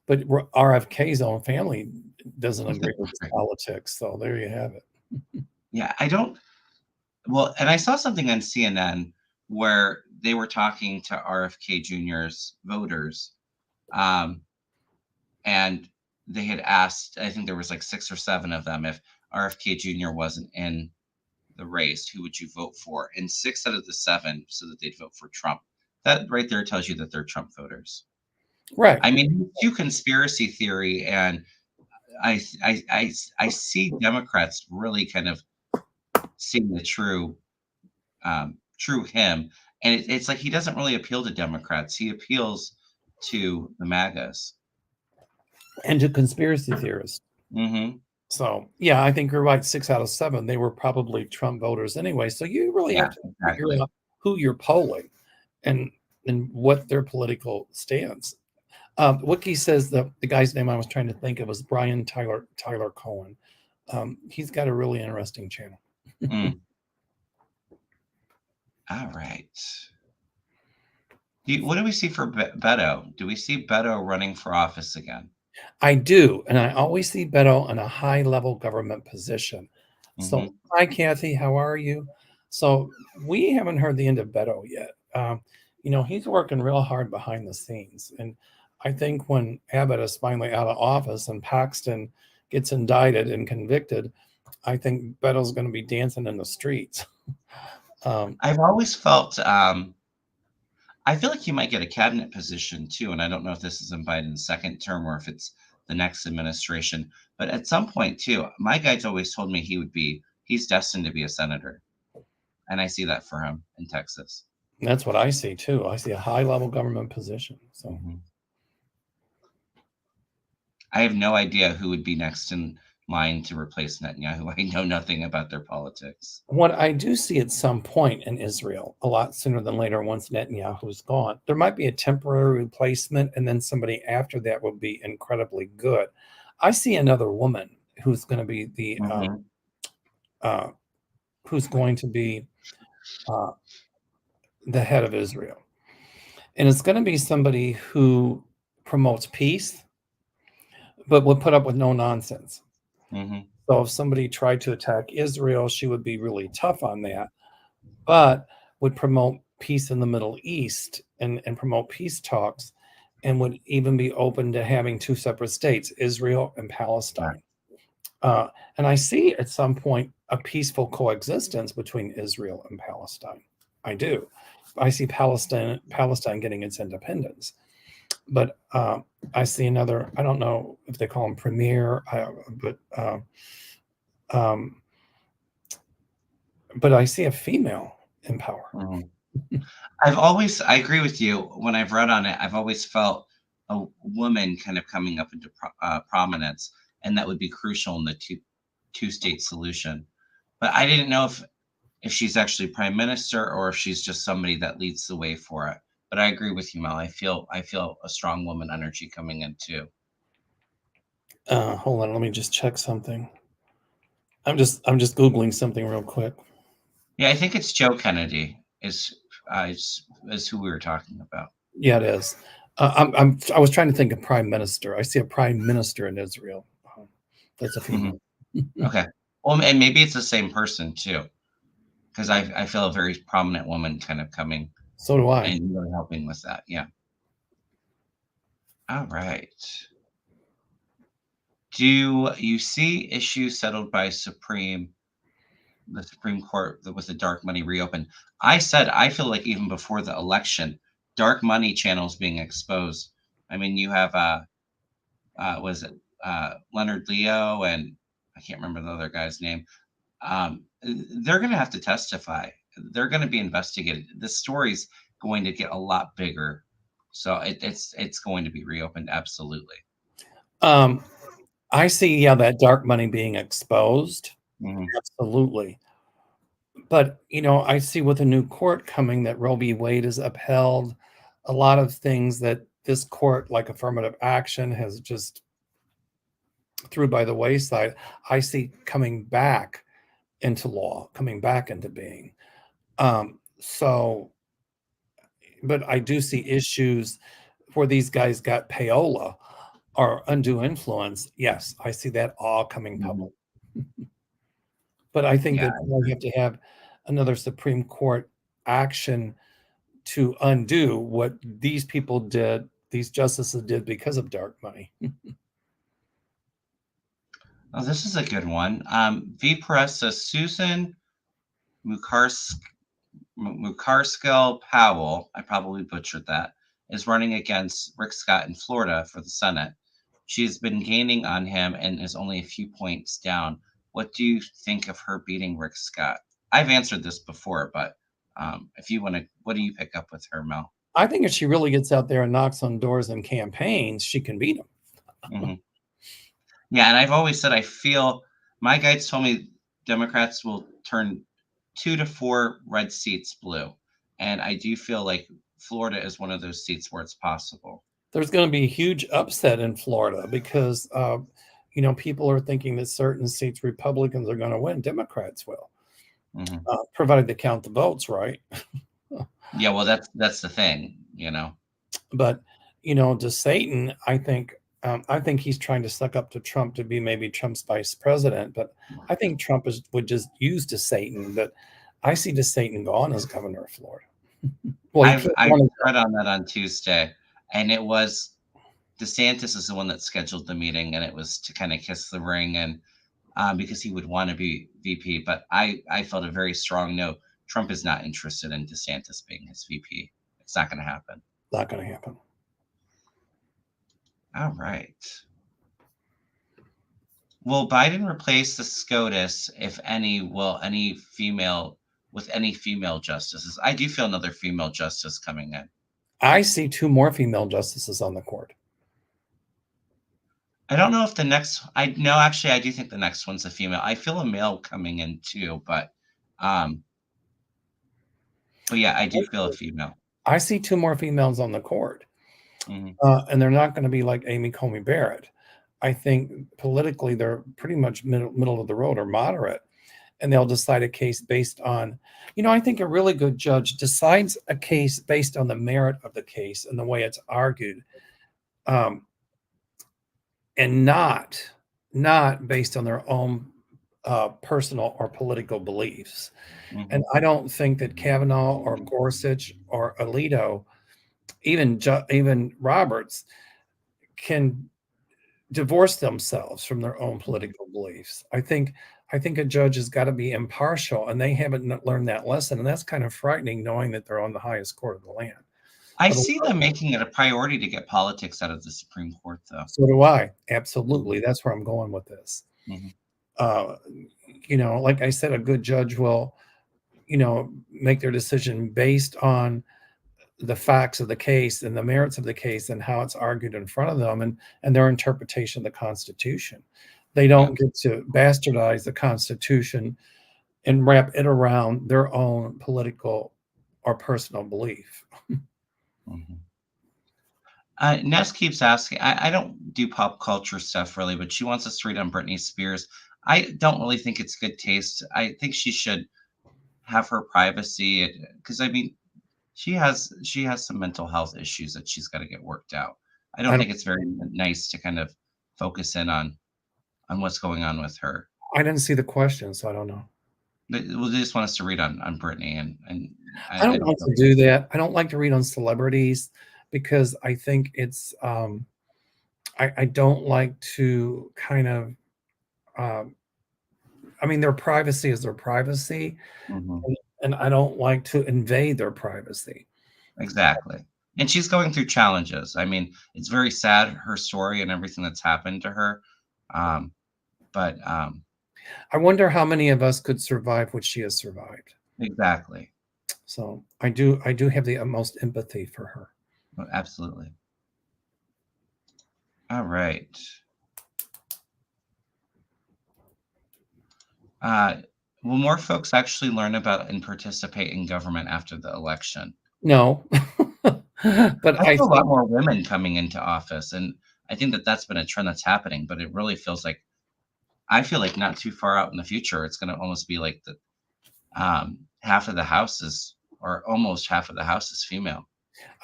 But RFK's own family doesn't agree with his politics. So there you have it. Yeah, I don't. Well, and I saw something on CNN where they were talking to RFK Jr.'s voters, um, and they had asked, I think there was like 6 or 7 of them, if RFK Jr. wasn't in the race, who would you vote for? And 6 out of the 7 so that they'd vote for Trump. That right there tells you that they're Trump voters. Right. I mean, too conspiracy theory, and I see Democrats really kind of seeing the true him, and it's like he doesn't really appeal to Democrats. He appeals to the MAGAs. And to conspiracy theorists. Hmm. So yeah, I think you're right. 6 out of 7, they were probably Trump voters anyway. So you really Yeah, have to figure exactly. out who you're polling and what their political stance. Wiki says the guy's name I was trying to think of was Brian Tyler Cohen. He's got a really interesting channel. Mm. All right. What do we see for Beto? Do we see Beto running for office again? I do, and I always see Beto in a high level government position. So, Hmm. hi, Kathy, how are you? So, we haven't heard the end of Beto yet. He's working real hard behind the scenes. And I think when Abbott is finally out of office and Paxton gets indicted and convicted, I think Beto's going to be dancing in the streets. um, I've always felt I feel like he might get a cabinet position too, and I don't know if this is in Biden's second term or if it's the next administration. But at some point too, my guides always told me he's destined to be a senator, and I see that for him in Texas. That's what I see too. I see a high level government position. So I have no idea who would be next in line to replace Netanyahu. I know nothing about their politics. what I do see at some point in Israel, a lot sooner than later, once Netanyahu's gone, there might be a temporary replacement, and then somebody after that will be incredibly good. I see another woman who's going to be the uh, who's going to be uh, the head of Israel, and it's going to be somebody who promotes peace, but would put up with no nonsense. So if somebody tried to attack Israel, she would be really tough on that, but would promote peace in the Middle East and promote peace talks, and would even be open to having two separate states, Israel and Palestine. And I see at some point a peaceful coexistence between Israel and Palestine. I do. I see Palestine getting its independence. But I see another, I don't know if they call him premier, but I see a female in power. I agree with you. When I've read on it, I've always felt a woman kind of coming up into prominence, and that would be crucial in the two-state solution. But I didn't know if she's actually prime minister or if she's just somebody that leads the way for it. But I agree with you, Mel. I feel a strong woman energy coming in too. Hold on, let me just check something. I'm just Googling something real quick. Yeah, I think it's Joe Kennedy is who we were talking about. Yeah, it is. I was trying to think of prime minister. I see a prime minister in Israel. That's a female. Okay. Well, and maybe it's the same person too, because I feel a very prominent woman kind of coming. So do I. And really helping with that. Yeah. All right. Do you see issues settled by the Supreme Court with the dark money reopened? I said I feel like even before the election, dark money channels being exposed. I mean, you have was it Leonard Leo, and I can't remember the other guy's name. They're going to have to testify. They're going to be investigated. This story's going to get a lot bigger, so it's going to be reopened. Absolutely. I see, that dark money being exposed. Absolutely. But, I see with a new court coming that Roe v. Wade is upheld, a lot of things that this court, like affirmative action, has just threw by the wayside, I see coming back into law, coming back into being. But I do see issues where these guys got payola or undue influence. Yes, I see that all coming public. But I think that we have to have another Supreme Court action to undo what these people did, these justices did because of dark money. Oh, this is a good one. V Press says Susan Mukarskil Powell, I probably butchered that, is running against Rick Scott in Florida for the Senate. She's been gaining on him and is only a few points down. What do you think of her beating Rick Scott? I've answered this before, but if you want to, what do you pick up with her, Mel? I think if she really gets out there and knocks on doors and campaigns, she can beat him. Yeah, and I've always said I feel my guides told me Democrats will turn 2 to 4 red seats blue, and I do feel like Florida is one of those seats where it's possible. There's going to be a huge upset in Florida because people are thinking that certain seats Republicans are going to win, Democrats will, provided they count the votes right. Yeah, well, that's the thing, But to Satan, I think he's trying to suck up to Trump to be maybe Trump's vice president. But I think Trump would just use to Satan. But I see to Satan gone as governor of Florida. Well, I read on that on Tuesday, and it was DeSantis is the one that scheduled the meeting, and it was to kind of kiss the ring, and because he would want to be VP. But I felt a very strong no. Trump is not interested in DeSantis being his VP. It's not going to happen. Not going to happen. All right. Will Biden replace the SCOTUS, if any, will any female with any female justices? I do feel another female justice coming in. I see 2 more female justices on the court. I don't know if the next I no, actually, I do think the next one's a female. I feel a male coming in too, um, but yeah, I do feel a female. I see 2 more females on the court, Mhm, and they're not gonna be like Amy Coney Barrett. I think politically, they're pretty much middle of the road or moderate, and they'll decide a case based on I think a really good judge decides a case based on the merit of the case and the way it's argued, um, and not based on their own, personal or political beliefs. And mhm, I don't think that Kavanaugh or Gorsuch or Alito, even Roberts, can divorce themselves from their own mhm. political beliefs. I think a judge has got to be impartial, and they haven't learned that lesson, and that's kind of frightening, knowing that they're on the highest court of the land. I But see them making it a priority to get politics out of the Supreme Court, though. so do I. Mhm, Absolutely, that's where I'm going with this. mhm, Uh, like I said, a good judge will, make their decision based on the facts of the case and the merits of the case and how it's argued in front of them, and their interpretation of the Constitution. They yeah, don't get to bastardize the Constitution and wrap it around their own political or personal belief. mhm. Ness keeps asking. I don't do pop culture stuff really, but she wants us to read on Britney Spears. I don't really think it's good taste. I think she should have her privacy because I mean, she has some mental health issues that she's got to get worked out. I I don't don't think it's very nice to kind of focus in on what's going on with her. I didn't see the question, so I don't know. Well, they just want us to read on Britney, and I I don't don't like feel to do that. I don't like to read on celebrities because I think it's I don't like to kind of um, I mean, their privacy is their privacy, Mhm. and I don't like to invade their privacy. Exactly. And she's going through challenges. I mean, it's very sad, her story and everything that's happened to her. Um, but I wonder how many of us could survive what she has survived. exactly. So I do have the utmost empathy for her. Absolutely. All right. Uh, will more folks actually learn about and participate in government after the election? No, but I I feel a lot think more women coming into office, and I think that that's been a trend that's happening. But it really feels like I feel like not too far out in the future, it's going to almost be like the half of the house is, or almost half of the house is female.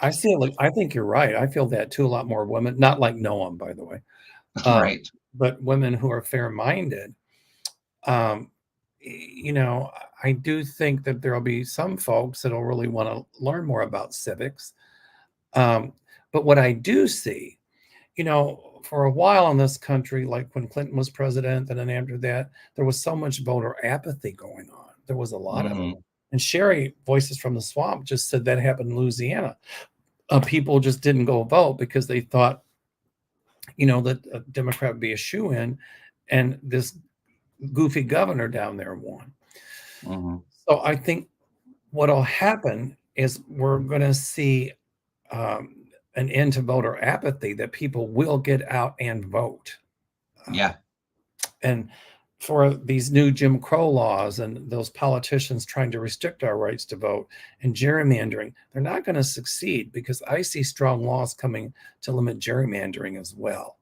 I see it like I think you're right. I feel that too. A lot more women, not like Noam, by the way, uh, Right. but women who are fair-minded. Um, I do think that there'll be some folks that'll really want to learn more about civics. Um, but what I do see, for a while in this country, like when Clinton was president, and then after that, there was so much voter apathy going on. There was a lot of it. Hmm. And Sherry, Voices from the Swamp, just said that happened in Louisiana. People just didn't go vote because they thought, that a Democrat would be a shoe-in, and this goofy governor down there won. Hmm. So I think what'll happen is we're going to see um, an end to voter apathy, that people will get out and vote. Uh, Yeah, and for these new Jim Crow laws and those politicians trying to restrict our rights to vote and gerrymandering, they're not going to succeed, because I see strong laws coming to limit gerrymandering as well.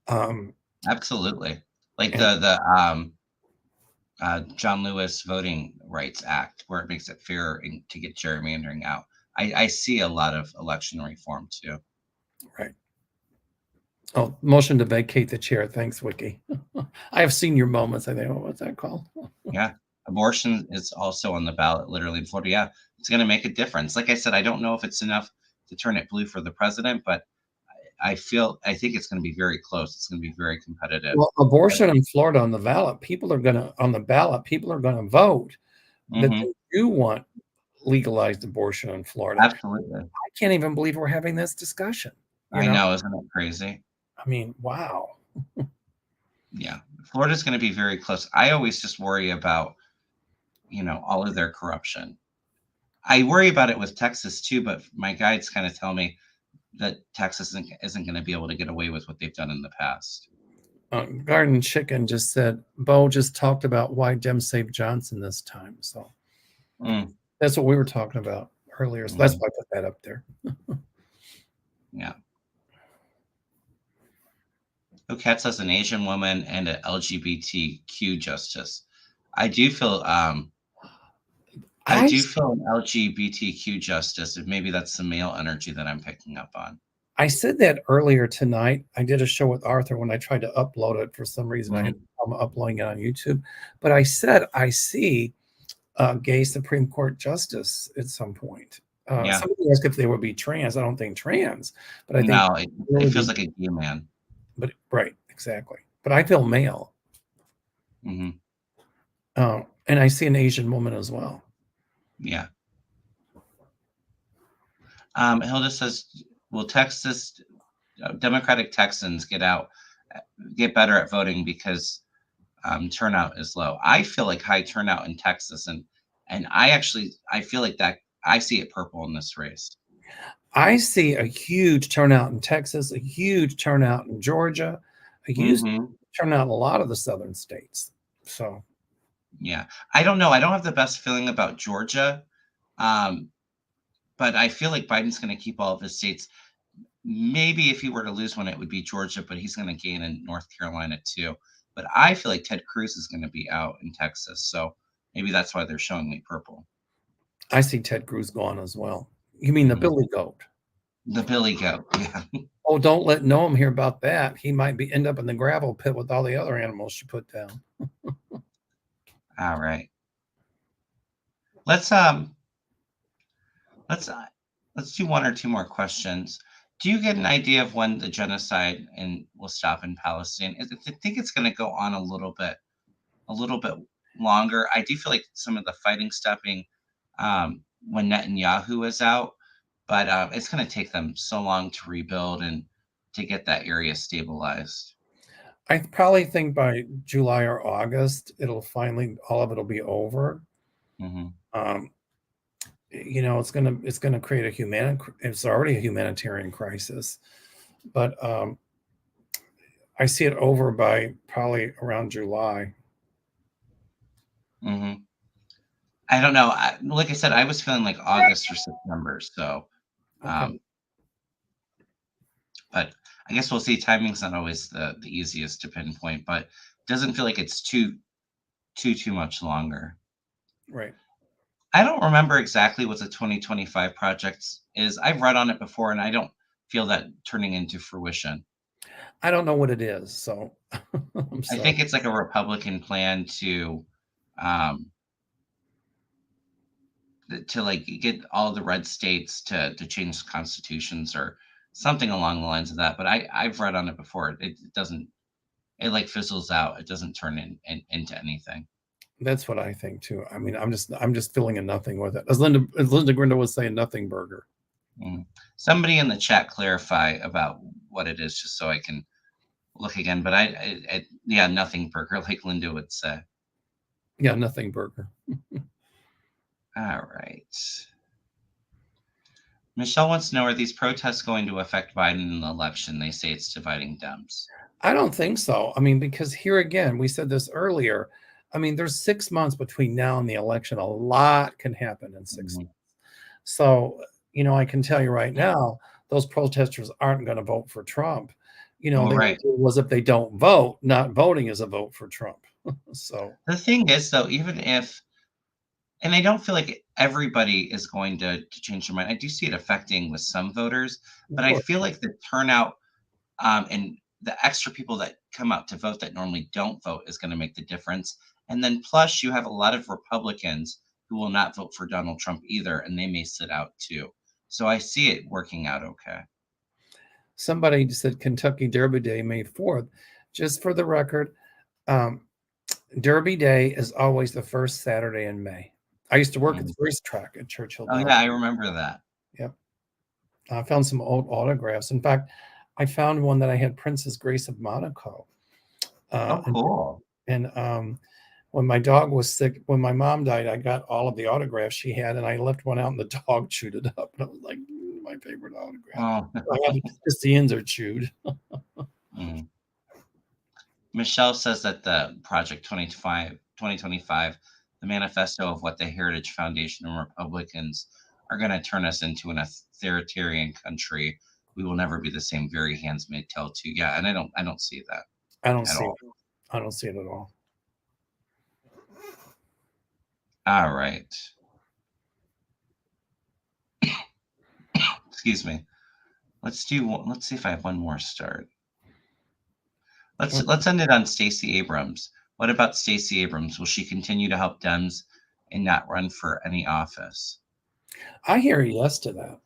Um, absolutely. Like and the John Lewis Voting Rights Act, where it makes it fair to get gerrymandering out. I see a lot of election reform too. right. Oh, motion to vacate the chair. Thanks, Wiki. I have senior moments. I think, oh, what's that called? Yeah. Abortion is also on the ballot, literally in Florida. Yeah, it's going to make a difference. Like I said, I don't know if it's enough to turn it blue for the president, but I think it's going to be very close. It's going to be very competitive. Well, abortion in Florida on the ballot, people are gonna vote that Hmm. they do want legalized abortion in Florida. Absolutely. I can't even believe we're having this discussion, you I know? know, isn't it crazy? I mean, wow. Yeah. Florida's going to be very close. I always just worry about, all of their corruption. I worry about it with Texas too, but my guides kind of tell me that Texas isn't going to be able to get away with what they've done in the past. Garden Chicken just said, Bo just talked about why Dem saved Johnson this time. So that's what we were talking about earlier. So that's why I put that up there. Yeah. Cat says an Asian woman and an LGBTQ justice. I do feel an LGBTQ justice. Maybe that's the male energy that I'm picking up on. I said that earlier tonight. I did a show with Arthur when I tried to upload it. For some reason, I had problem uploading it on YouTube. But I said I see a gay Supreme Court justice at some point. Somebody asked if they would be trans. I don't think trans, but I think it feels like a gay man. But right, exactly. But I feel male. Mm-hmm. And I see an Asian woman as well. Yeah. Hilda says, will Texas Democratic Texans get better at voting because turnout is low? I feel like high turnout in Texas, and I feel like that I see it purple in this race. I see a huge turnout in Texas, a huge turnout in Georgia, a huge turnout in a lot of the southern states. So, yeah, I don't know. I don't have the best feeling about Georgia, but I feel like Biden's going to keep all of his states. Maybe if he were to lose one, it would be Georgia, but he's going to gain in North Carolina too. But I feel like Ted Cruz is going to be out in Texas, so maybe that's why they're showing me purple. I see Ted Cruz gone as well. You mean the Billy Goat? The Billy Goat, yeah. Oh, don't let Noam hear about that. He might end up in the gravel pit with all the other animals she put down. All right. Let's do one or two more questions. Do you get an idea of when the genocide will stop in Palestine? I think it's going to go on a little bit longer. I do feel like some of the fighting stopping when Netanyahu is out, but it's going to take them so long to rebuild and to get that area stabilized. I probably think by July or August, all of it'll be over. Mm-hmm. It's gonna create it's already a humanitarian crisis, but I see it over by probably around July. Mm-hmm. I don't know. Like I said, I was feeling like August or September. So, okay. But I guess we'll see. Timing's not always the easiest to pinpoint, but it doesn't feel like it's too much longer. Right. I don't remember exactly what the 2025 project is. I've read on it before, and I don't feel that turning into fruition. I don't know what it is, so I think it's like a Republican plan to like get all the red states to change constitutions or something along the lines of that. But I've read on it before. It doesn't. It like fizzles out. It doesn't turn into anything. That's what I think too. I mean, I'm just feeling a nothing with it. As Linda Grinder was saying, nothing burger. Somebody in the chat clarify about what it is, just so I can look again. But yeah, nothing burger, like Linda would say. Yeah, nothing burger. All right. Michelle wants to know, are these protests going to affect Biden in the election? They say it's dividing Dems. I don't think so. I mean, because here again, we said this earlier. I mean, there's 6 months between now and the election. A lot can happen in 6 months. So, I can tell you right now, those protesters aren't going to vote for Trump. Was if they don't vote, not voting is a vote for Trump. So the thing is, though, even if, and I don't feel like everybody is going to change their mind. I do see it affecting with some voters, but I feel like the turnout and the extra people that come out to vote that normally don't vote is going to make the difference. And then plus you have a lot of Republicans who will not vote for Donald Trump either, and they may sit out too. So I see it working out okay. Somebody said Kentucky Derby Day, May 4th. Just for the record, Derby Day is always the first Saturday in May. I used to work at the racetrack at Churchill. Oh, yeah, I remember that. Yep. I found some old autographs. In fact, I found one that I had Princess Grace of Monaco Oh, And, cool. when my dog was sick, when my mom died, I got all of the autographs she had, and I left one out, and the dog chewed it up. And I was like, my favorite autograph. Oh. I had just the ends are chewed. Mm. Michelle says that the Project 2025, the manifesto of what the Heritage Foundation and Republicans are going to turn us into an authoritarian country. We will never be the same. Very Handmaid's Tale too. Yeah, and I don't see that I don't at see it. all. I don't see it at all. All right. Excuse me. Let's see if I have one more start. Let's end it on Stacey Abrams. What about Stacey Abrams? Will she continue to help Dems and not run for any office? I hear yes to that.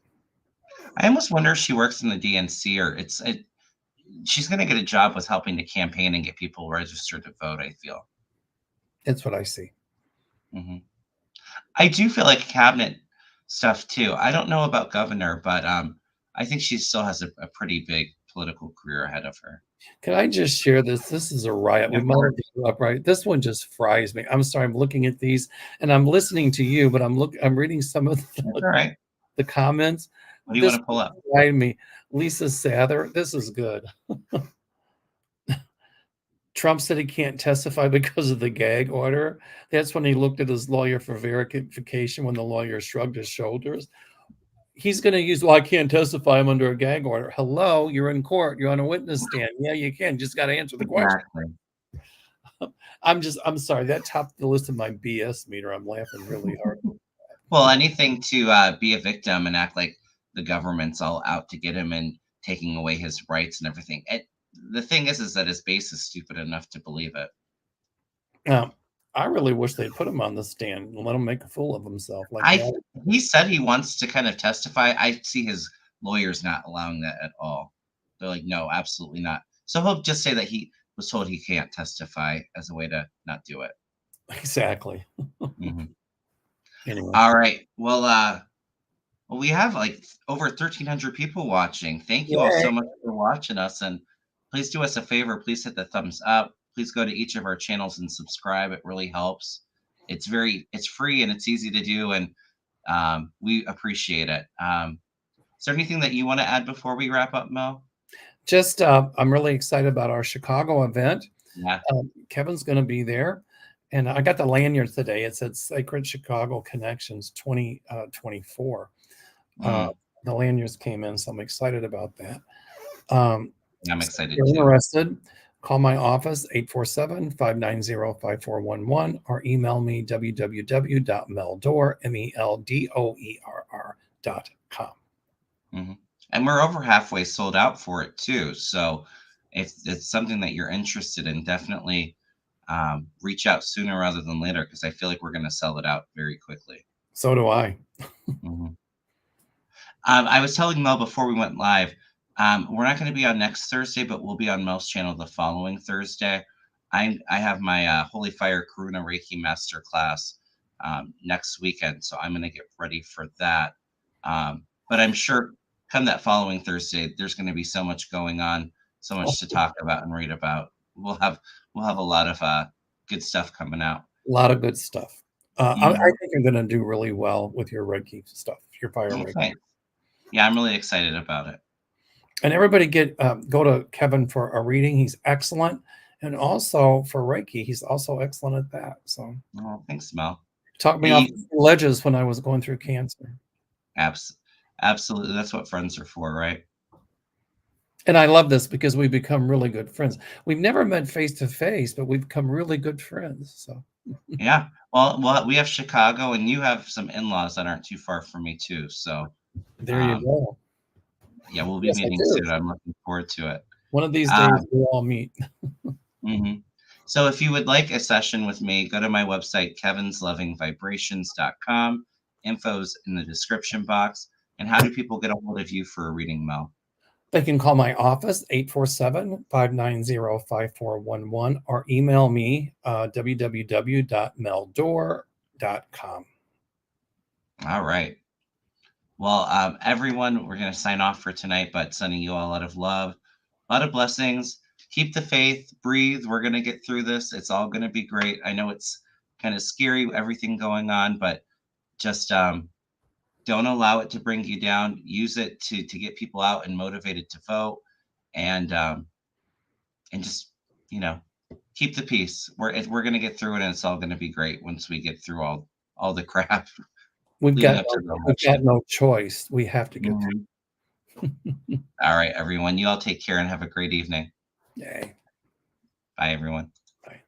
I almost wonder if she works in the DNC or she's going to get a job with helping to campaign and get people registered to vote. I feel. That's what I see. Hmm. I do feel like cabinet stuff too. I don't know about governor, but I think she still has a pretty big political career ahead of her. Can I just share this? This is a riot. We Of might course. have up right. This one just fries me. I'm sorry. I'm looking at these and I'm listening to you, but I'm reading some of That's all right. the comments. What do you This want to pull up? fried me. Lisa Sather. This is good. Trump said he can't testify because of the gag order. That's when he looked at his lawyer for verification when the lawyer shrugged his shoulders. He's going to use, well, I can't testify. I'm under a gag order. Hello, you're in court. You're on a witness stand. Yeah, you can. Just got to answer the question. Exactly. I'm sorry. That topped the list of my BS meter. I'm laughing really hard. Well, anything to be a victim and act like the government's all out to get him and taking away his rights and everything. The thing is that his base is stupid enough to believe it. I really wish they'd put him on the stand and let him make a fool of himself. He said he wants to kind of testify. I see his lawyers not allowing that at all. They're like, no, absolutely not. So he'll just say that he was told he can't testify as a way to not do it. Exactly. Mhm. Anyway. All right. Well, we have like over 1,300 people watching. Thank you all so much for watching us. And please do us a favor. Please hit the thumbs up. Please go to each of our channels and subscribe. It really helps. It's free and it's easy to do. And we appreciate it. Is there anything that you want to add before we wrap up, Mel? Just, I'm really excited about our Chicago event. Yeah. Kevin's going to be there. And I got the lanyard today. It said Sacred Chicago Connections 2024. The lanyards came in, so I'm excited about that. I'm excited if you're interested, call my office 847-590-5411 or email me www.meldoerr.com. Mm-hmm. And we're over halfway sold out for it too. So if it's something that you're interested in, definitely reach out sooner rather than later, because I feel like we're going to sell it out very quickly. So do I. Mm-hmm. I was telling Mel before we went live, we're not going to be on next Thursday, but we'll be on Mel's channel the following Thursday. I have my Holy Fire Karuna Reiki Master class next weekend, so I'm going to get ready for that. But I'm sure come that following Thursday, there's going to be so much going on, so much to talk about and read about. We'll have a lot of good stuff coming out. A lot of good stuff. I think you're going to do really well with your Reiki stuff, your fire Reiki. Yeah, I'm really excited about it. And everybody go to Kevin for a reading. He's excellent. And also for Reiki, he's also excellent at that. So thanks, Mel. Talked me off the ledges when I was going through cancer. Absolutely. That's what friends are for, right? And I love this because we've become really good friends. We've never met face to face, but we've become really good friends. So yeah. Well, we have Chicago, and you have some in-laws that aren't too far from me too. So there you go. Yeah, we'll be meeting soon. I'm looking forward to it. One of these days we'll all meet. Mm-hmm. So if you would like a session with me, go to my website, kevinlovingvibrations.com. Info's in the description box. And how do people get a hold of you for a reading, Mel? They can call my office, 847-590-5411, or email me, www.meldoerr.com. All right. Well, everyone, we're going to sign off for tonight, but sending you all a lot of love, a lot of blessings. keep the faith, breathe. We're going to get through this. It's all going to be great. I know it's kind of scary, everything going on, but just don't allow it to bring you down. Use it to get people out and motivated to vote, and just, you know, keep the peace. We're going to get through it, and it's all going to be great once we get through all the crap We've leading got up to the we've got election. no choice. We have to get Mhm. All right, everyone. You all take care and have a great evening. through. Yay. Bye, everyone. Bye.